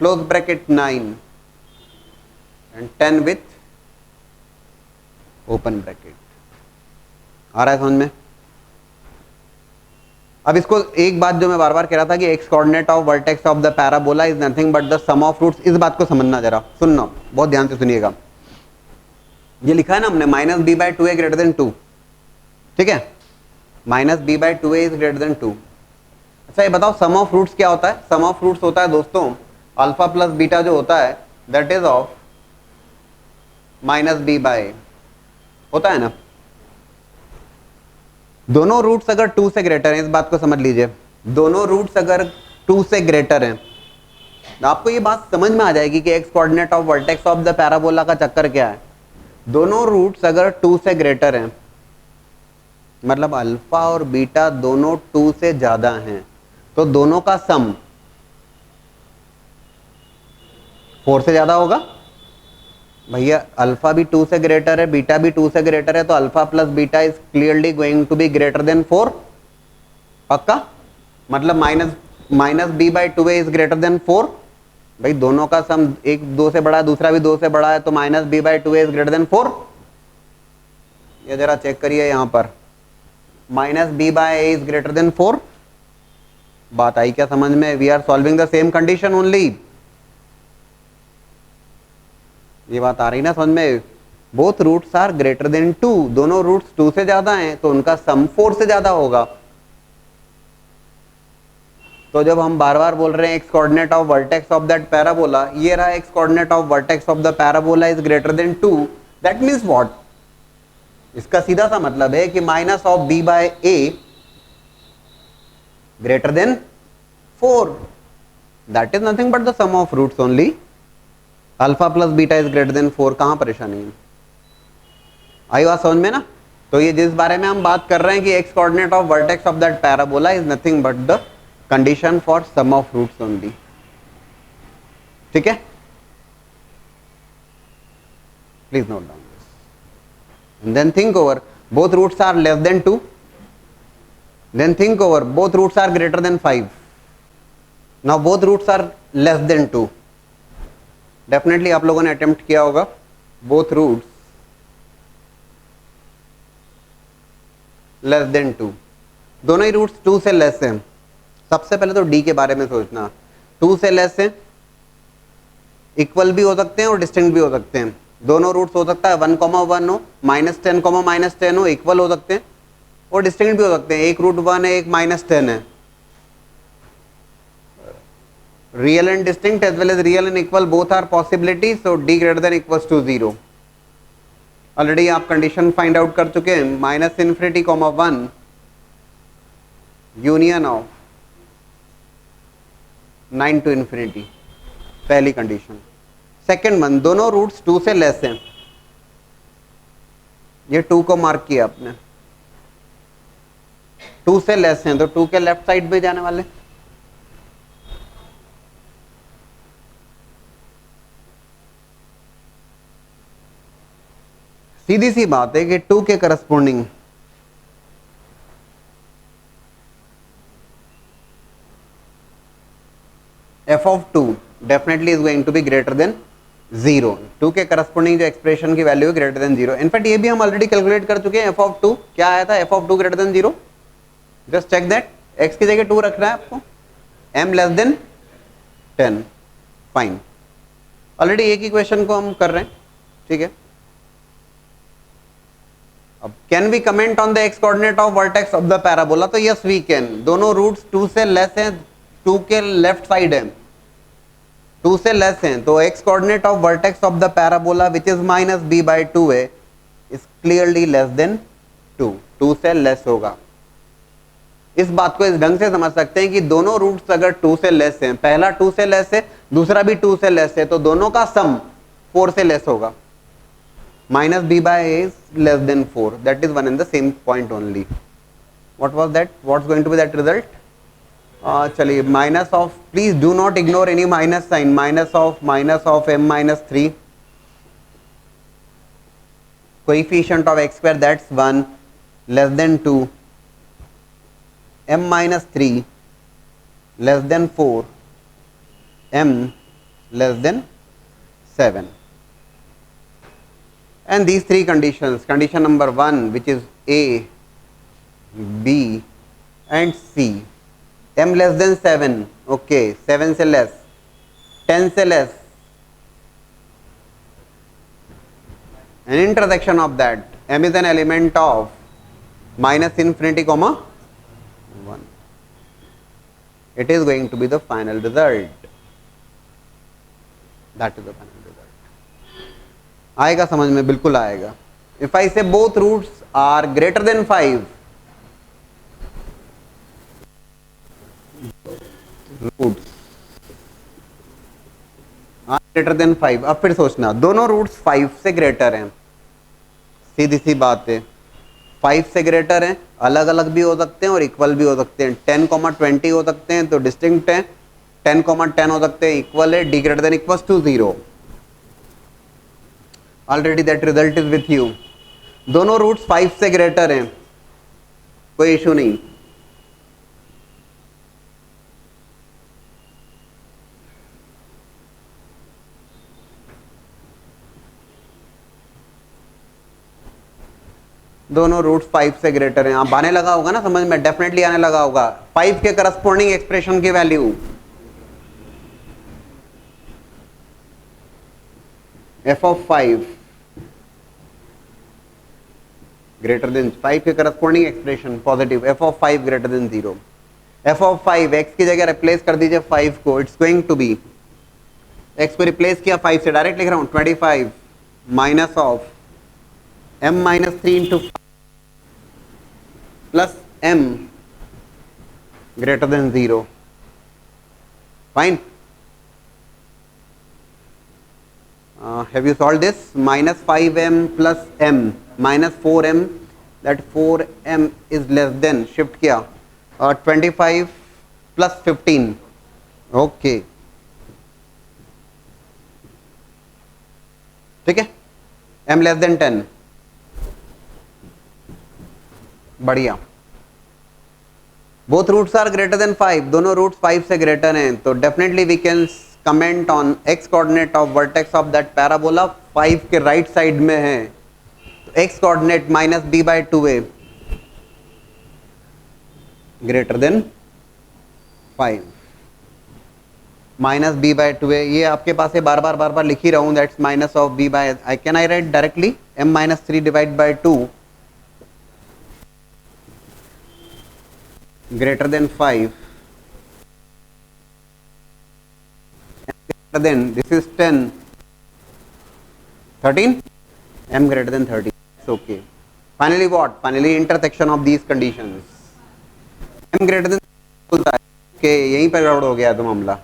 close bracket 9 and 10 with open bracket. आ रहा है समझ में. अब इसको एक बात जो मैं बार बार कह रहा था कि x coordinate of vertex of the parabola is nothing but the sum of roots, इस बात को समझना, जरा सुनना, बहुत ध्यान से सुनिएगा. ये लिखा है ना हमने, minus B by 2a greater than 2, ठीक है, minus B by 2a is greater than 2. अच्छा ये बताओ सम ऑफ रूट्स क्या होता है. सम ऑफ रूट्स होता है दोस्तों अल्फा प्लस बीटा जो होता है, that is of minus B by, होता है ना. दोनों रूट्स अगर 2 से ग्रेटर हैं, इस बात को समझ लीजिए, दोनों रूट्स अगर 2 से ग्रेटर हैं, तो आपको ये बात समझ में आ जाएगी कि x coordinate of vertex of the parabola का चक्कर क्या है. दोनों रूट्स अगर 2 से ग्रेटर हैं, मतलब अल्फा और बीटा दोनों 2 से ज्यादा हैं, तो दोनों का सम 4 से ज्यादा होगा. भैया अल्फा भी 2 से ग्रेटर है, बीटा भी 2 से ग्रेटर है, तो alpha plus beta is clearly going to be greater than 4. पक्का, मतलब minus B by 2a is greater than 4. भाई दोनों का सम, एक 2 से बड़ा है, दूसरा भी 2 से बड़ा है, तो minus B by 2a is greater than 4. ये जरा चेक करिए यहां पर, minus B by a is greater than 4. बात आई क्या समझ में. We are solving the same condition only. ये बात आ रही ना समझ में. Both roots are greater than 2, दोनों रूट्स 2 से ज्यादा हैं, तो उनका सम 4 से ज्यादा होगा. तो जब हम बार बार बोल रहे हैं x coordinate of vertex of that parabola, ये रहा x coordinate of vertex of the parabola is greater than 2, that means what. इसका सीधा सा मतलब है कि minus of B by A greater than 4, that is nothing but the sum of roots only. Alpha plus beta is greater than 4, कहां परेशानी है. आई बात समझ में ना. तो ये जिस बारे में हम बात कर रहे हैं कि x coordinate of vertex of that parabola is nothing but the condition for sum of roots only. ठीक है, please note down this and then think over. Both roots are less than 2, then think over both roots are greater than 5. Now both roots are less than 2. Definitely आप लोगों ने attempt किया होगा. Both roots less than 2, दोनों ही roots 2 से less हैं. सबसे पहले तो डी के बारे में सोचना. 2 से लेस हैं, इक्वल भी हो सकते हैं और डिस्टिंक्ट भी हो सकते हैं. दोनों रूट्स हो सकता है 1,1 हो, -10, -10 हो, इक्वल हो सकते हैं और डिस्टिंक्ट भी हो सकते हैं. एक रूट 1 है, एक -10 है. Real and distinct as well as real and equal both are possibility, so D greater than equals to 0. Already आप कंडीशन फाइंड आउट कर चुके हैं, minus infinity comma 1 union of 9 to infinity, पहली कंडीशन। सेकेंड वन, दोनों roots 2 से less हैं, ये 2 को मार्क किया आपने, 2 से लेस हैं तो 2 के लेफ्ट साइड में जाने वाले। सीधी सी बात है कि 2 के corresponding f of 2 definitely is going to be greater than 0। 2 के करस्पॉन्डिंग जो एक्सप्रेशन की वैल्यू है ग्रेटर देन 0। इनफैक्ट ये भी हम ऑलरेडी कैलकुलेट कर चुके हैं। f of 2 क्या आया था, f of 2 greater than 0। Just check that, x की जगह 2 रखना है आपको, m less than 10, fine. Already एक ही क्वेश्चन को हम कर रहे हैं, ठीक है। अब can we comment on the x coordinate of vertex of the parabola, तो यस वी कैन। दोनों रूट्स 2 से लेस हैं, 2 के लेफ्ट साइड है, 2 से लेस हैं, तो x coordinate of vertex of the parabola which is minus B by 2 है, इज क्लियरली लेस देन 2, 2 से लेस होगा। इस बात को इस ढंग से समझ सकते हैं कि दोनों रूट्स अगर 2 से लेस हैं, पहला 2 से लेस है, दूसरा भी 2 से लेस है, तो दोनों का सम 4 से लेस होगा। Minus B by is less than 4, that is one and the same point only. What was that, what's going to be that result? चलिए, minus of, please do not ignore any minus sign, minus of m minus 3, coefficient of x square that's 1 less than 2, m minus 3 less than 4, m less than 7. And these three conditions, condition number 1 which is A, B and C, m less than 7, okay, 7 से less, 10 से less, an intersection of that, m is an element of minus infinity comma 1. It is going to be the final result. That is the final result. आएगा समझ में, बिल्कुल आएगा। If I say both roots are greater than 5, roots are greater than 5, अब फिर सोचना, दोनों roots 5 से ग्रेटर हैं, सीधी सी बात है। 5 से ग्रेटर हैं, अलग अलग भी हो सकते हैं और इक्वल भी हो सकते हैं। 10,20 हो सकते हैं तो डिस्टिंक्ट हैं, 10,10 हो सकते हैं, इक्वल है, D greater than equals to 0। Already that result is with you. दोनों रूट्स 5 से ग्रेटर हैं, कोई इशू नहीं। दोनों रूट्स 5 से ग्रेटर हैं, आप आने लगा होगा ना समझ में, डेफिनेटली आने लगा होगा। 5 के करस्पॉन्डिंग एक्सप्रेशन की value f of 5 greater than 5 के corresponding expression positive, f of 5 greater than 0। f of 5 x की जगह रिप्लेस कर दीजिए 5 को, it's going to be, x को रिप्लेस किया 5 से, डायरेक्ट लिख रहा हूं 25 minus of m minus 3 into plus m greater than 0, fine. Have you solved this? Minus 5m plus m minus 4m, that 4m is less than, shift किया, 25 plus 15, okay, ठीक है, m less than 10, बढ़िया। Both roots are greater than 5, दोनों roots 5 से greater हैं, तो definitely we can comment on x coordinate of vertex of that parabola 5 के right side में है, तो x coordinate minus B by 2 है, greater than 5, minus B by 2 है, ये आपके पास है, बार बार लिख ही रहा हूं, that's minus of B by, I can I write directly m minus 3 divide by 2 greater than 5, greater than, this is 10, 13, m greater than 13. Okay finally what, finally intersection of these conditions, m greater then बोलता है कि यहीं पर गड़बड़ हो गया तो मामला,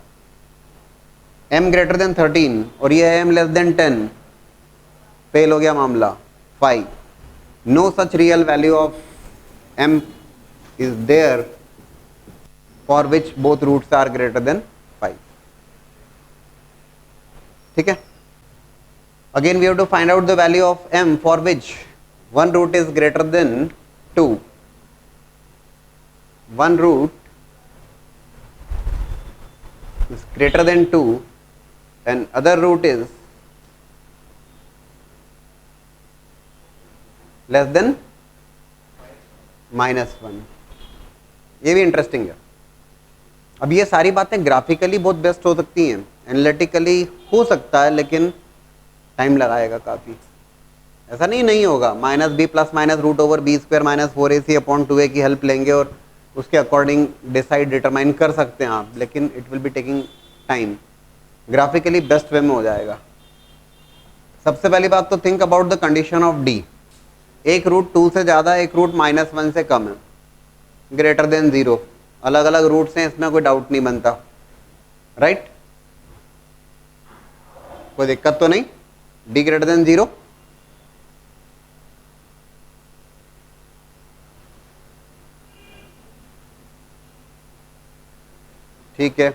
m ग्रेटर देन 13 और ये m लेस देन 10, फेल हो गया मामला। 5 no such real value of m is there for which both roots are greater than 5। ठीक है, again we have to find out the value of m for which one root is greater than 2, one root is greater than 2 and other root is less than -1। ये भी interesting है। अब ये सारी बातें graphically बहुत बेस्ट हो सकती हैं, एनालिटिकली हो सकता है लेकिन टाइम लगाएगा काफ़ी। ऐसा नहीं होगा, minus B plus minus root over B square minus 4ac upon 2a की हेल्प लेंगे और उसके अकॉर्डिंग डिसाइड डिटरमाइन कर सकते हैं आप, लेकिन it will be taking time. Graphically best way में हो जाएगा। सबसे पहली बात तो think about the condition of D, एक रूट 2 से ज़्यादा, एक रूट -1 से कम है, ग्रेटर देन 0, अलग अलग रूट्स हैं, इसमें कोई डाउट नहीं बनता, राइट? कोई दिक्कत तो नहीं, डी ग्रेटर देन 0। ठीक है,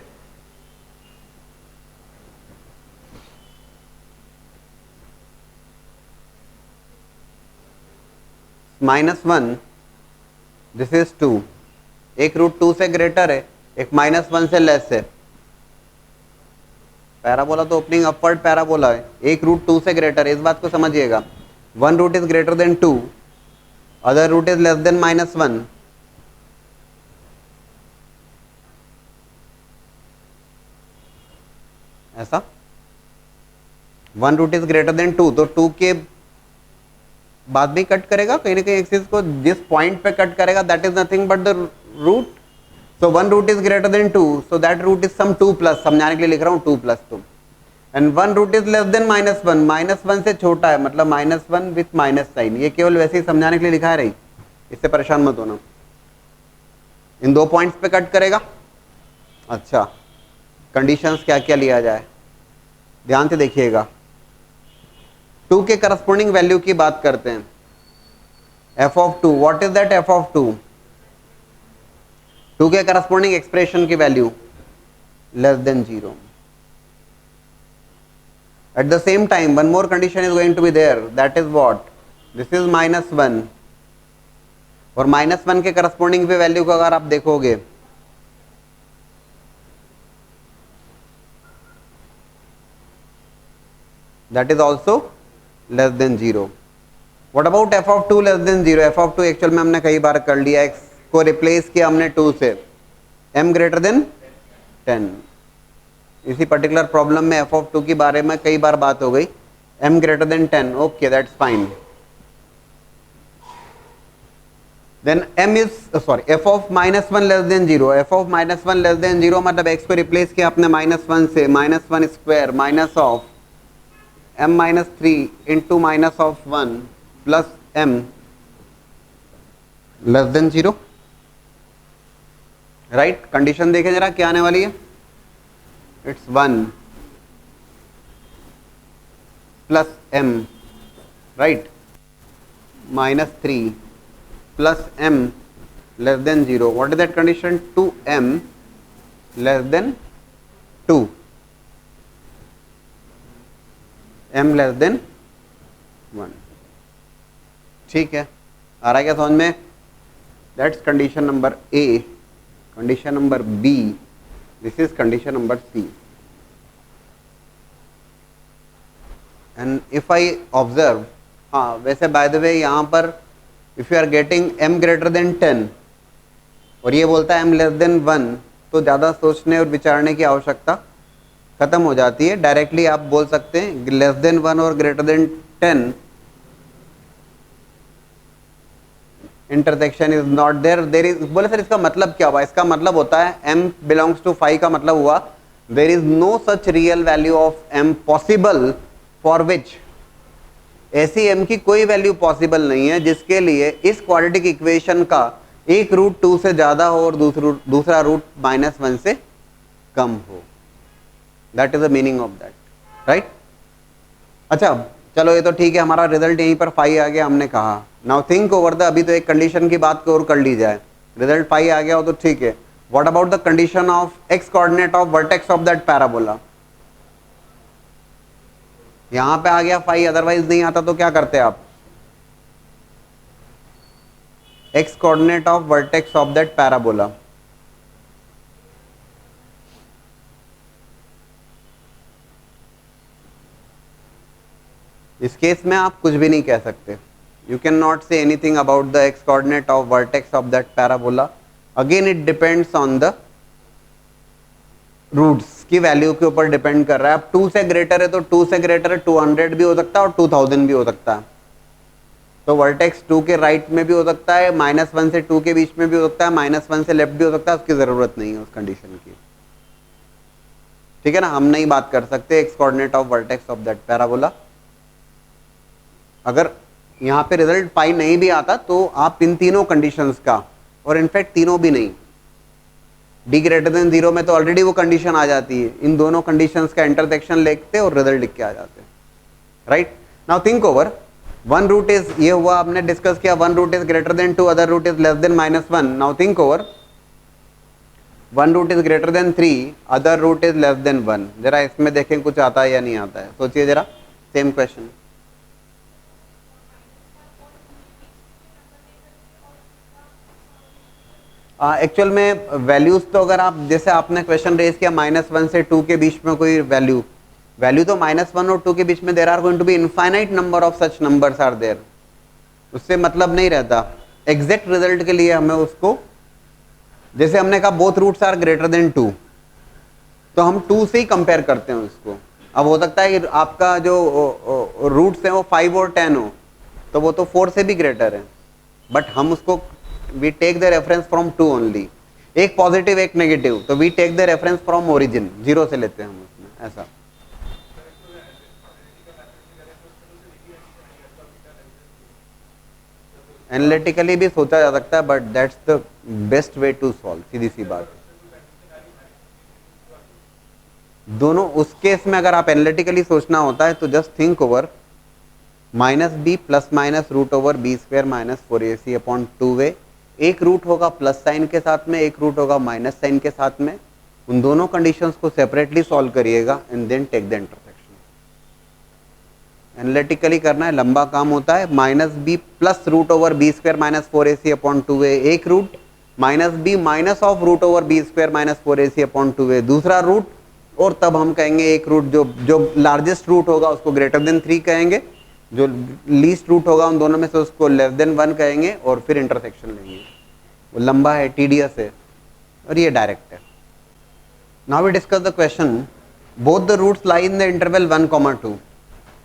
-1 दिस इज 2, एक रूट 2 से ग्रेटर है, एक -1 से लेस है। पैराबोला तो ओपनिंग अपवर्ड पैराबोला है, एक रूट 2 से ग्रेटर है, इस बात को समझिएगा। One root is greater than 2, other root is less than -1। ऐसा one root is greater than 2, तो 2 के बाद भी कट करेगा कहीं ना कहीं एक्सिस को, जिस पॉइंट पे कट करेगा that is nothing but the root. So one root is greater than 2, so that root is some 2 plus, समझाने के लिए लिख रहा हूँ 2 plus 2। And one root is less than -1, -1 से छोटा है, मतलब -1 विथ माइनस साइन। ये केवल वैसे ही समझाने के लिए लिखा है, रही, इससे परेशान मत होना। इन 2 पॉइंट्स पे कट करेगा। अच्छा, कंडीशंस क्या क्या लिया जाए, ध्यान से देखिएगा। 2 के करस्पॉन्डिंग वैल्यू की बात करते हैं। f of 2, what is that f of 2? 2 के करस्पॉन्डिंग एक्सप्रेशन की value less than 0। At the same time one more condition is going to be there, that is what, this is -1 और -1 के corresponding पे value को अगर आप देखोगे that is also less than 0. What about f of 2 less than 0? f of 2 actual में हमने कई बार कर लिया, x को रिप्लेस किया हमने 2 से, m ग्रेटर देन 10। इसी पर्टिकुलर प्रॉब्लम में f of 2 के बारे में कई बार बात हो गई, m greater than 10, okay that's fine. Then m is sorry f of -1 less than 0, f of -1 less than 0 मतलब x को रिप्लेस किया आपने -1 से, -1 square minus of m minus 3 into minus of 1 plus m less than 0, right? Condition देखें जरा क्या आने वाली है, it's 1 plus m, right, -3 plus m less than 0। What is that condition? 2m less than 2, m less than 1। ठीक है, आ रहा है क्या समझ में? That's condition number A. Condition number B, this is condition number C. And if I observe, हाँ वैसे बाय द वे यहाँ पर if you are getting m greater than 10 और ये बोलता है m लेस देन 1, तो ज़्यादा सोचने और विचारने की आवश्यकता खत्म हो जाती है। डायरेक्टली आप बोल सकते हैं लेस देन 1 और greater than 10 intersection is not there, there is. बोले सर इसका मतलब क्या हुआ? इसका मतलब होता है m बिलोंग्स टू 5 का मतलब हुआ there is no such real value of m possible for which ऐसी m की कोई वैल्यू पॉसिबल नहीं है जिसके लिए इस क्वाड्रेटिक इक्वेशन का एक रूट 2 से ज्यादा हो और दूसरा रूट -1 से कम हो। That is the meaning of that, right. अच्छा चलो ये तो ठीक है, हमारा रिजल्ट यहीं पर 5 आ गया, हमने कहा। नाउ थिंक ओवर द, अभी तो एक कंडीशन की बात और कर ली जाए। रिजल्ट 5 आ गया हो तो ठीक है, what about the condition of x coordinate of vertex of that parabola. यहां पे आ गया 5, अदरवाइज नहीं आता तो क्या करते आप? X coordinate of vertex of that parabola. इस केस में आप कुछ भी नहीं कह सकते, you can not say anything about the x coordinate of vertex of that parabola. Again it depends on the roots की वैल्यू के ऊपर डिपेंड कर रहा है। अब 2 से ग्रेटर है तो 2 से ग्रेटर है 200 भी हो सकता है और 2000 भी हो सकता है। तो वर्टेक्स 2 के राइट में भी हो सकता है, -1 से 2 के बीच में भी हो सकता है, -1 से लेफ्ट भी हो सकता है, उसकी जरूरत नहीं है उस कंडीशन की, ठीक है ना। हम नहीं बात कर सकते x coordinate of vertex of that parabola. अगर यहाँ पे रिजल्ट 5 नहीं भी आता तो आप इन तीनों कंडीशंस का, और इनफैक्ट तीनों भी नहीं, d ग्रेटर देन 0 में तो ऑलरेडी वो कंडीशन आ जाती है, इन दोनों कंडीशंस का इंटरसेक्शन लिखते और रिजल्ट लिख के आ जाते हैं, right. Now think over, one root is, ये हुआ आपने डिस्कस किया, one root is greater than 2, other root is less than -1। Now think over, one root is greater than 3, other root is less than 1। जरा इसमें देखें कुछ आता है या नहीं आता है, सोचिए जरा, सेम क्वेश्चन। एक्चुअल में वैल्यूज तो अगर आप, जैसे आपने क्वेश्चन रेज किया -1 से 2 के बीच में कोई वैल्यू तो -1 और 2 के बीच में there are going to be infinite number of such numbers are there, उससे मतलब नहीं रहता। एग्जैक्ट रिजल्ट के लिए हमें उसको, जैसे हमने कहा both roots are greater than 2, तो हम 2 से ही कंपेयर करते हैं उसको। अब हो सकता है कि आपका जो रूट्स हैं वो 5 और 10 हो, तो वो तो 4 से भी ग्रेटर है, बट हम उसको we take the reference from 2 only, एक पॉजिटिव एक नेगेटिव, तो we take the reference from origin, 0 से लेते हैं हम उसमें, ऐसा। एनालिटिकली भी सोचा जा सकता है, but that's the best way to solve, सीधी सी बात। दोनों उस केस में अगर आप एनालिटिकली सोचना होता है तो just think over -b ± root over b square -4ac upon 2a। एक रूट होगा प्लस साइन के साथ में, एक रूट होगा माइनस साइन के साथ में, उन दोनों कंडीशंस को सेपरेटली सॉल्व करिएगा and then take the intersection. Analytically करना है, लंबा काम होता है। -b plus root over b square -4ac upon 2a एक root, -b minus of root over b square -4ac upon 2a दूसरा रूट, और तब हम कहेंगे एक रूट जो लार्जेस्ट रूट होगा उसको ग्रेटर देन 3 कहेंगे, जो लीस्ट रूट होगा उन दोनों में से उसको लेस देन 1 कहेंगे, और फिर इंटरसेक्शन लेंगे। वो लंबा है, टीडियस है, और ये डायरेक्ट है। Now we discuss the question, both the roots lie in the interval 1,2।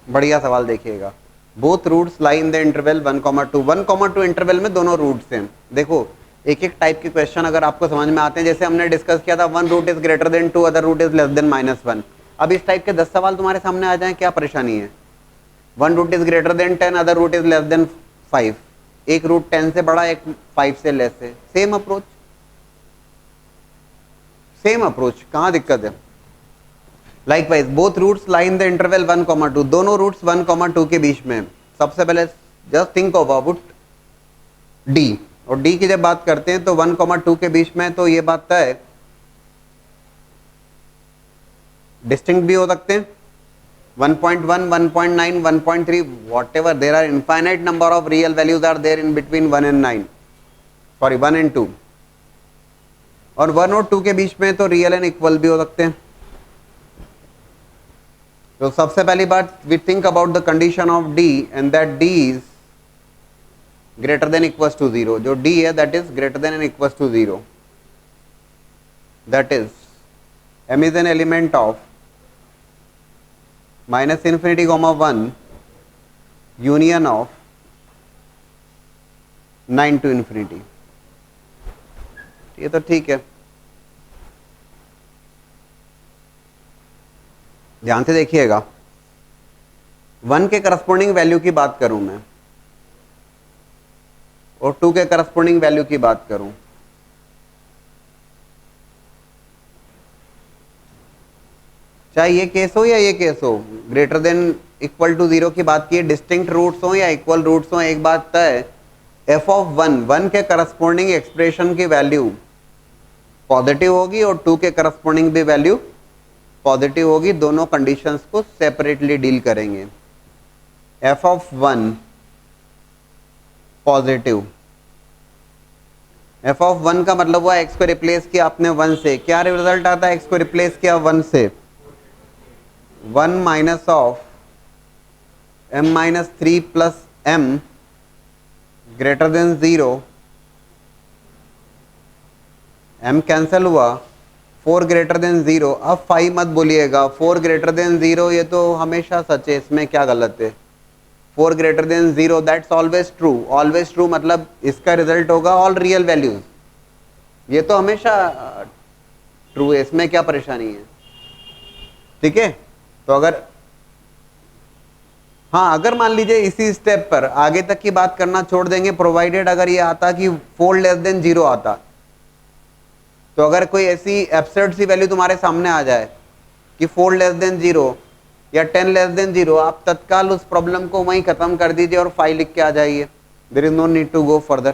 बढ़िया सवाल देखिएगा, both roots lie in the interval 1,2। 1,2 interval में दोनों रूट्स हैं। देखो एक एक टाइप के क्वेश्चन अगर आपको समझ में आते हैं, जैसे हमने डिस्कस किया था one root is greater than 2, other root is less than -1। अब इस टाइप के 10 सवाल तुम्हारे सामने आ जाएं, क्या परेशानी है? One root is greater than 10, other root is less than 5, एक रूट 10 से बड़ा एक 5 से लेस है, सेम अप्रोच, कहां दिक्कत है? Likewise both roots lie in the interval 1,2, दोनों रूट्स 1,2 के बीच में। सबसे पहले जस्ट थिंक अबाउट डी, और डी की जब बात करते हैं तो 1,2 के बीच में, तो ये बात तय है, डिस्टिंक्ट भी हो सकते हैं 1.1, 1.9, 1.3, whatever, there are infinite number of real values are there in between 1 and 9, sorry 1 and 2, और 1 और 2 के बीच में तो रियल एंड इक्वल भी हो सकते हैं। तो सबसे पहली बात, we think about the condition of D and that D is greater than equals to 0, जो D है that is greater than and equals to 0, that is M is an element of -∞, 1 union of 9 to ∞। ये तो ठीक है, ध्यान से देखिएगा। 1 के करस्पॉन्डिंग वैल्यू की बात करूं मैं और 2 के करस्पॉन्डिंग वैल्यू की बात करूं, चाहे ये केस हो या ये केस हो, ग्रेटर देन इक्वल टू 0 की बात की, डिस्टिंक्ट रूट्स हो या इक्वल रूट्स हो, एक बात तय, एफ ऑफ 1 के करस्पॉन्डिंग एक्सप्रेशन की वैल्यू पॉजिटिव होगी और 2 के करस्पॉन्डिंग भी वैल्यू पॉजिटिव होगी। दोनों कंडीशंस को सेपरेटली डील करेंगे। F of 1 positive, F of 1 का मतलब हुआ एक्स को रिप्लेस किया आपने 1 से, क्या रिजल्ट आता है, एक्स को रिप्लेस किया 1 से, 1 minus of m minus 3 plus m greater than 0, m cancel हुआ, 4 ग्रेटर देन 0। अब 5 मत बोलिएगा, 4 ग्रेटर देन 0 ये तो हमेशा सच है, इसमें क्या गलत है, 4 greater than 0 that's always true मतलब इसका रिजल्ट होगा ऑल रियल वैल्यूज, ये तो हमेशा ट्रू है, इसमें क्या परेशानी है, ठीक है। तो अगर हाँ, अगर मान लीजिए इसी स्टेप पर आगे तक की बात करना छोड़ देंगे, प्रोवाइडेड अगर ये आता कि 4 लेस देन 0 आता, तो अगर कोई ऐसी एब्सर्ड सी वैल्यू तुम्हारे सामने आ जाए कि 4 लेस देन 0 या 10 लेस देन 0, आप तत्काल उस प्रॉब्लम को वहीं खत्म कर दीजिए और 5 लिख के आ जाइए, there is no need to go further,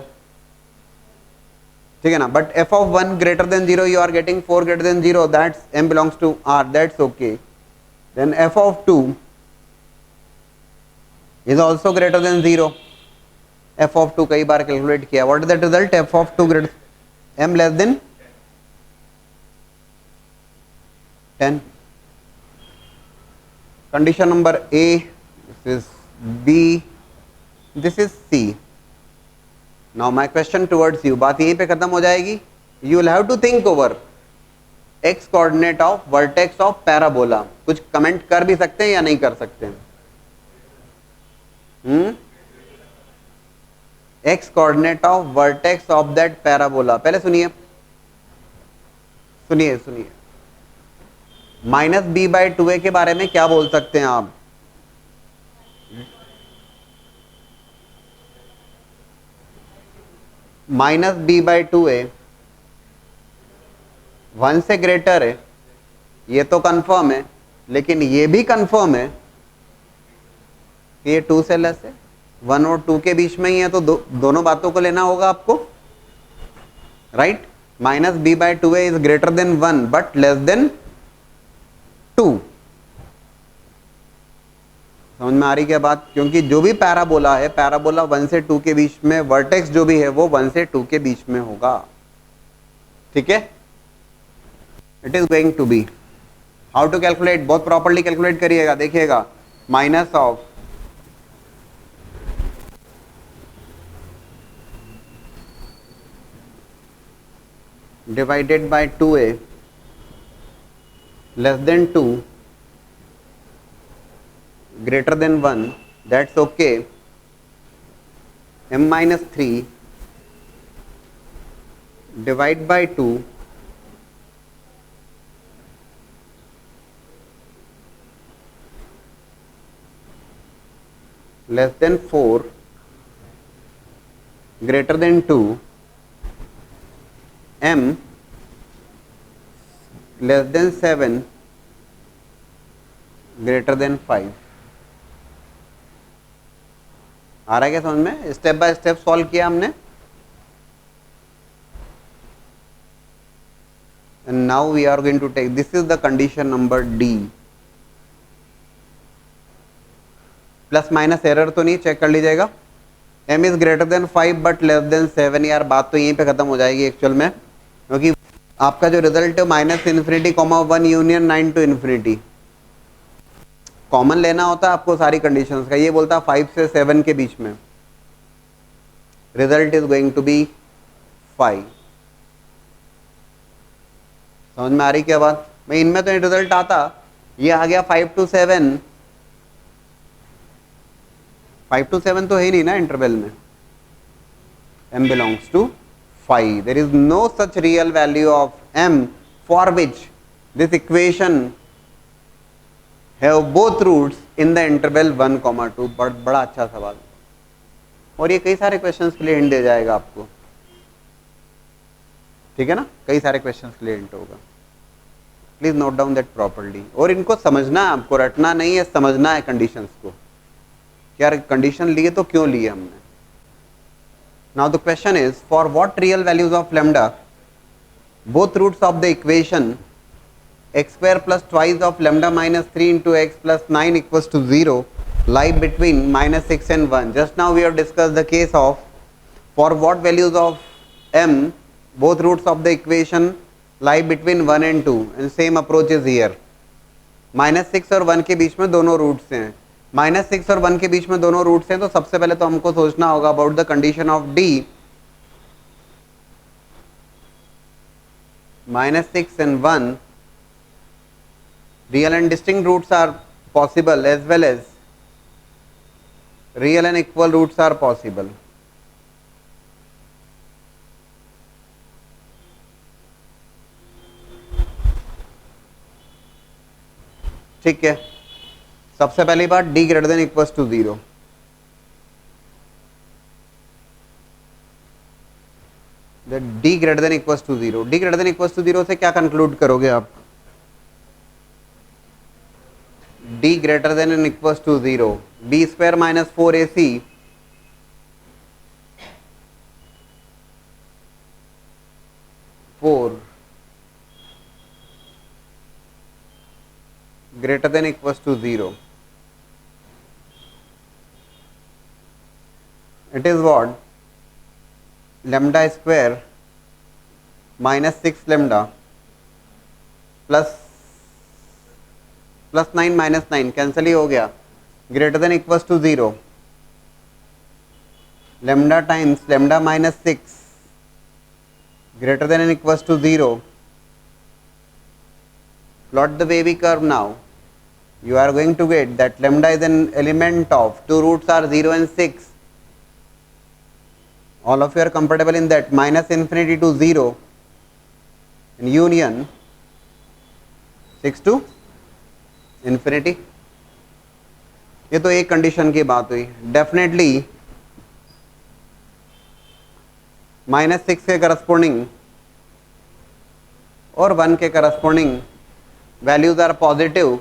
ठीक है ना। But F of 1 greater than 0 you are getting 4 greater than 0, that's m belongs to r, that's okay. Then F of 2 is also greater than 0, F of 2 कई बार calculate किया, what is that result, F of 2 greater m less than 10। Condition number A, this is B, this is C। Now my question towards you, बात यहीं पे खत्म हो जाएगी। You will have to think over X coordinate of vertex of parabola. कुछ comment कर भी सकते हैं या नहीं कर सकते हैं? X coordinate of vertex of that parabola, पहले सुनिए सुनिए सुनिए, माइनस बी बाई 2a के बारे में क्या बोल सकते हैं आप? माइनस बी बाई 2a 1 से ग्रेटर है, ये तो कंफर्म है, लेकिन ये भी कंफर्म है कि ये 2 से लेस है, 1 और 2 के बीच में ही है, तो दोनों बातों को लेना होगा आपको, right. Minus B by 2a is greater than 1 but less than 2। समझ में आ रही क्या बात? क्योंकि जो भी पैराबोला है, पैराबोला 1 से 2 के बीच में, वर्टेक्स जो भी है वो 1 से 2 के बीच में होगा, ठीक है। It is going to be, how to calculate, बहुत प्रॉपर्ली कैलकुलेट करिएगा, देखिएगा, minus of divided by 2a less than 2 greater than 1, that's okay, m minus 3 divide by 2 less than 4 greater than 2, m less than 7 greater than 5। आ रहा है क्या समझ में? Step by step solve किया हमने। And now we are going to take, this is the condition number D. Plus minus error तो नहीं, check कर लीजिएगा। m is greater than 5 but less than 7, यार बात तो यहीं पे खत्म हो जाएगी एक्चुअल में, क्योंकि आपका जो रिजल्ट है minus infinity comma 1 union 9 to infinity, common लेना होता है आपको सारी कंडीशंस का, ये बोलता है 5 से 7 के बीच में, result is going to be 5। समझ में आ रही क्या बात? मैं इनमें तो रिजल्ट आता, ये आ गया 5 to 7, 5 to 7 तो है ही नहीं ना इंटरवल में, m belongs to 5, there is no such real value of m for which this equation have both roots in the interval 1, 2। बड़ा अच्छा सवाल, और ये कई सारे क्वेश्चंस के लिए हिंट दे जाएगा आपको, ठीक है ना, कई सारे क्वेश्चंस के लिए हिंट होगा। Please note down that properly, और इनको समझना है आपको, रटना नहीं है, समझना है कंडीशंस को, यार कंडीशन लिए तो क्यों लिए हमने। Now the question is for what real values of lambda both roots of the equation x square plus twice of lambda minus 3 into x plus 9 equals to 0 lie between minus 6 and 1. Just now we have discussed the case of for what values of m both roots of the equation lie between 1 and 2, and same approach is here. Minus 6 और 1 के बीच में दोनों roots हैं, minus 6 और 1 के बीच में दोनों रूट्स हैं, तो सबसे पहले तो हमको सोचना होगा about the condition of D minus 6 and 1 real and distinct roots are possible as well as real and equal roots are possible. ठीक है, सबसे पहली बात d greater than equals to 0, d greater than equals to 0, d greater than equals to 0 से क्या conclude करोगे आप, d greater than and equals to 0, b square minus 4ac greater than equals to 0. It is what? Lambda square minus 6 lambda plus 9 minus 9 cancel ही हो गया, greater than equals to 0. Lambda times lambda minus 6 greater than and equals to 0. Plot the wavy curve now. You are going to get that lambda is an element of two roots are 0 and 6. All of you are comfortable in that, minus infinity to 0 and union 6 to infinity. ये तो एक condition की बात हुई। Definitely minus 6 के corresponding और 1 के corresponding values are positive.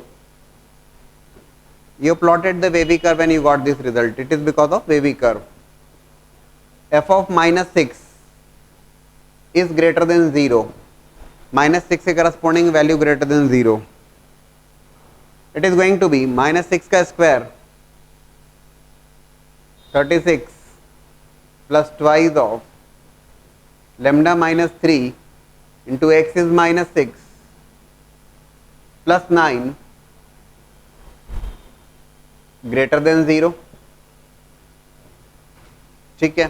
You plotted the wavy curve and you got this result. It is because of wavy curve. F of minus 6 is greater than 0. Minus 6 के corresponding value greater than 0. It is going to be minus 6 का square 36 plus twice of lambda minus 3 into x is minus 6 plus 9 greater than 0. ठीक है,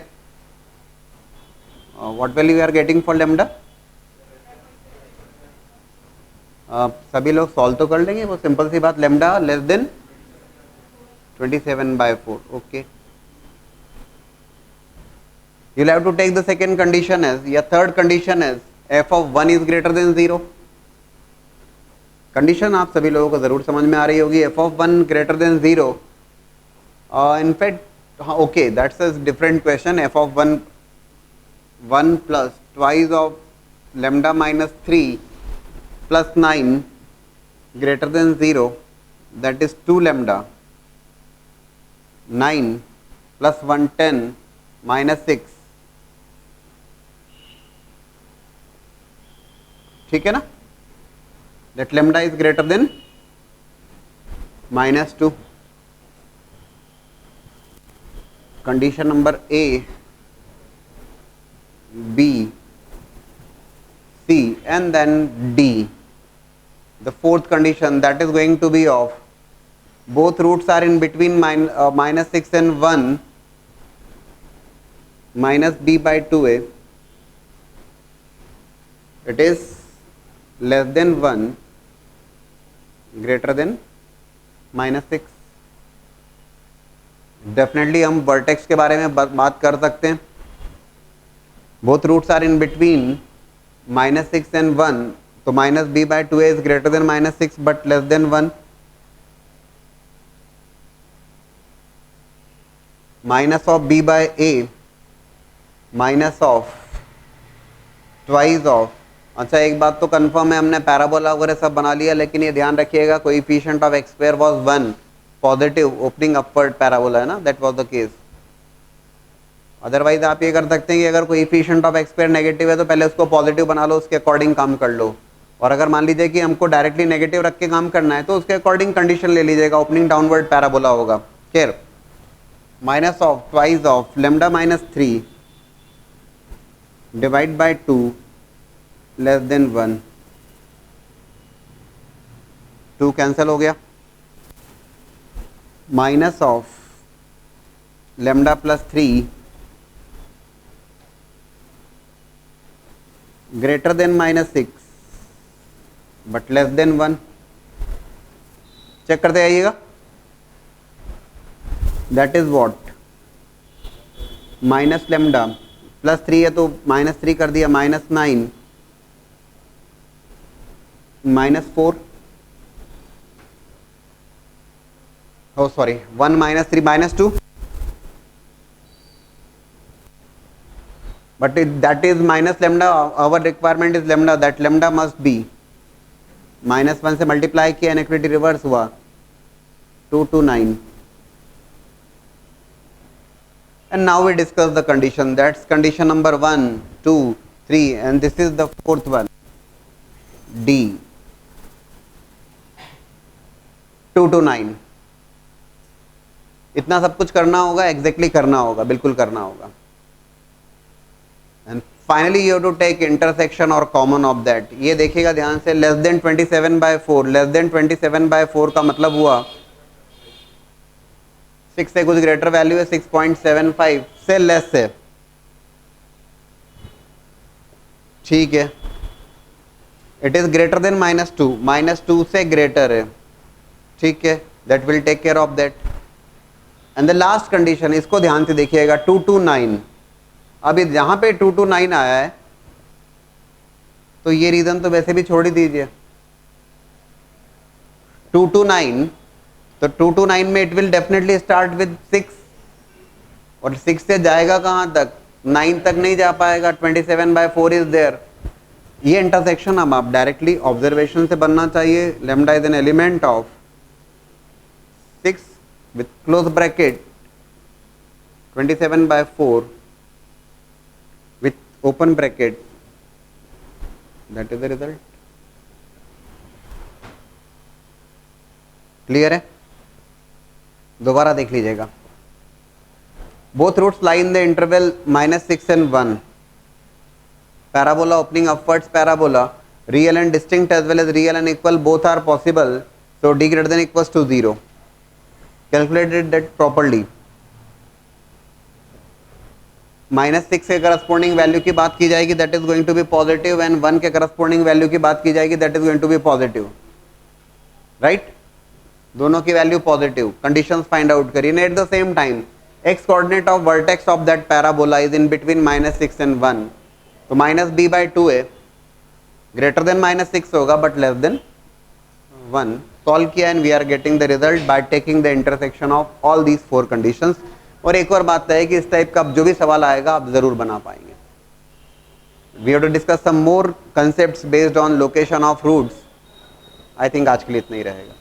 what value you are getting for lambda? सभी लोग solve तो कर लेंगे, वो simple सी बात, lambda less than 27/4. Okay, you'll have to take the second condition as, या third condition as f of 1 is greater than 0. Condition आप सभी लोगों को जरूर समझ में आ रही होगी, f of 1 greater than 0. In fact, okay, that's a different question. F of 1 plus twice of lambda minus 3 plus 9 greater than 0, that is 2 lambda. 9 plus 110 minus 6. ठीक है ना, that lambda is greater than minus 2. Condition number A, B, C and then D. The fourth condition, that is going to be of both roots are in between minus 6 and 1 minus B by 2A. It is less than 1 greater than minus 6. Definitely हम vertex के बारे में बात कर सकते हैं। Both roots are in between -6 and 1, तो -b/2a is greater than -6 but less than 1। Minus of B by A minus of twice of. अच्छा एक बात तो कंफर्म है, हमने पैराबोला वगैरह सब बना लिया, लेकिन ये ध्यान रखिएगा coefficient of x square was 1 positive opening upward parabola है ना, that was the case. Otherwise आप ये कर सकते हैं कि अगर coefficient of x square negative है तो पहले उसको पॉजिटिव बना लो, उसके अकॉर्डिंग काम कर लो। और अगर मान लीजिए कि हमको डायरेक्टली नेगेटिव रख के काम करना है तो उसके अकॉर्डिंग कंडीशन ले लीजिएगा, ओपनिंग डाउनवर्ड पैराबोला होगा। Clear? Minus of twice of lambda minus 3 divide by 2 less than 1, 2 cancel हो गया। Minus of lambda plus 3 greater than -6 but less than 1। Check करते आइएगा, that is what minus lambda plus 3 है तो -3 कर दिया, -9 -4 oh sorry 1 -3 -2 but that is minus lambda, our requirement is lambda, that lambda must be -1 से multiply किया, inequality reverse हुआ 2 to 9 and now we discuss the condition, that's condition number 1 2 3 and this is the fourth one D 2 to 9। इतना सब कुछ करना होगा, exactly करना होगा, बिल्कुल करना होगा। And finally you have to take intersection और कॉमन ऑफ दैट। ये देखिएगा ध्यान से, लेस देन 27/4, लेस देन 27/4 का मतलब हुआ 6 से कुछ ग्रेटर वैल्यू है 6.75 से लेस है, ठीक है। इट इज ग्रेटर देन -2 से ग्रेटर है, ठीक है, that will take care of that. And the last condition, इसको ध्यान से देखिएगा, 2 to 9। अब यहां पे 2 to 9 आया है तो ये रीजन तो वैसे भी छोड़ ही दीजिए। 2 to 9 तो 2 to 9 में it will definitely start with 6 और 6 से जाएगा कहां तक, 9 तक नहीं जा पाएगा, 27/4 इज देयर। ये इंटरसेक्शन अब आप डायरेक्टली ऑब्जर्वेशन से बनना चाहिए। Lambda is an element of 6 with close bracket 27/4 with open bracket, that is the result। Clear है? दोबारा देख लीजिएगा। Both roots lie in the interval -6 and 1। Parabola opening upwards parabola, real and distinct as well as real and equal, both are possible, so d greater than equals to 0। Calculated that properly. -6 के corresponding value की बात की जाएगी, that is going to be positive, and 1 के corresponding value की बात की जाएगी, that is going to be positive, right. दोनों की value positive, conditions find out करिए। At the same time X coordinate of vertex of that parabola is in between -6 and 1, तो -b/2 है, ग्रेटर देन -6 होगा बट लेस देन 1। सॉल्व किया and we are getting the result by taking the intersection of all these 4 conditions. और एक और बात है कि इस टाइप का जो भी सवाल आएगा आप जरूर बना पाएंगे। We have to discuss some more concepts based on location of roots. I think आज के लिए इतना ही रहेगा।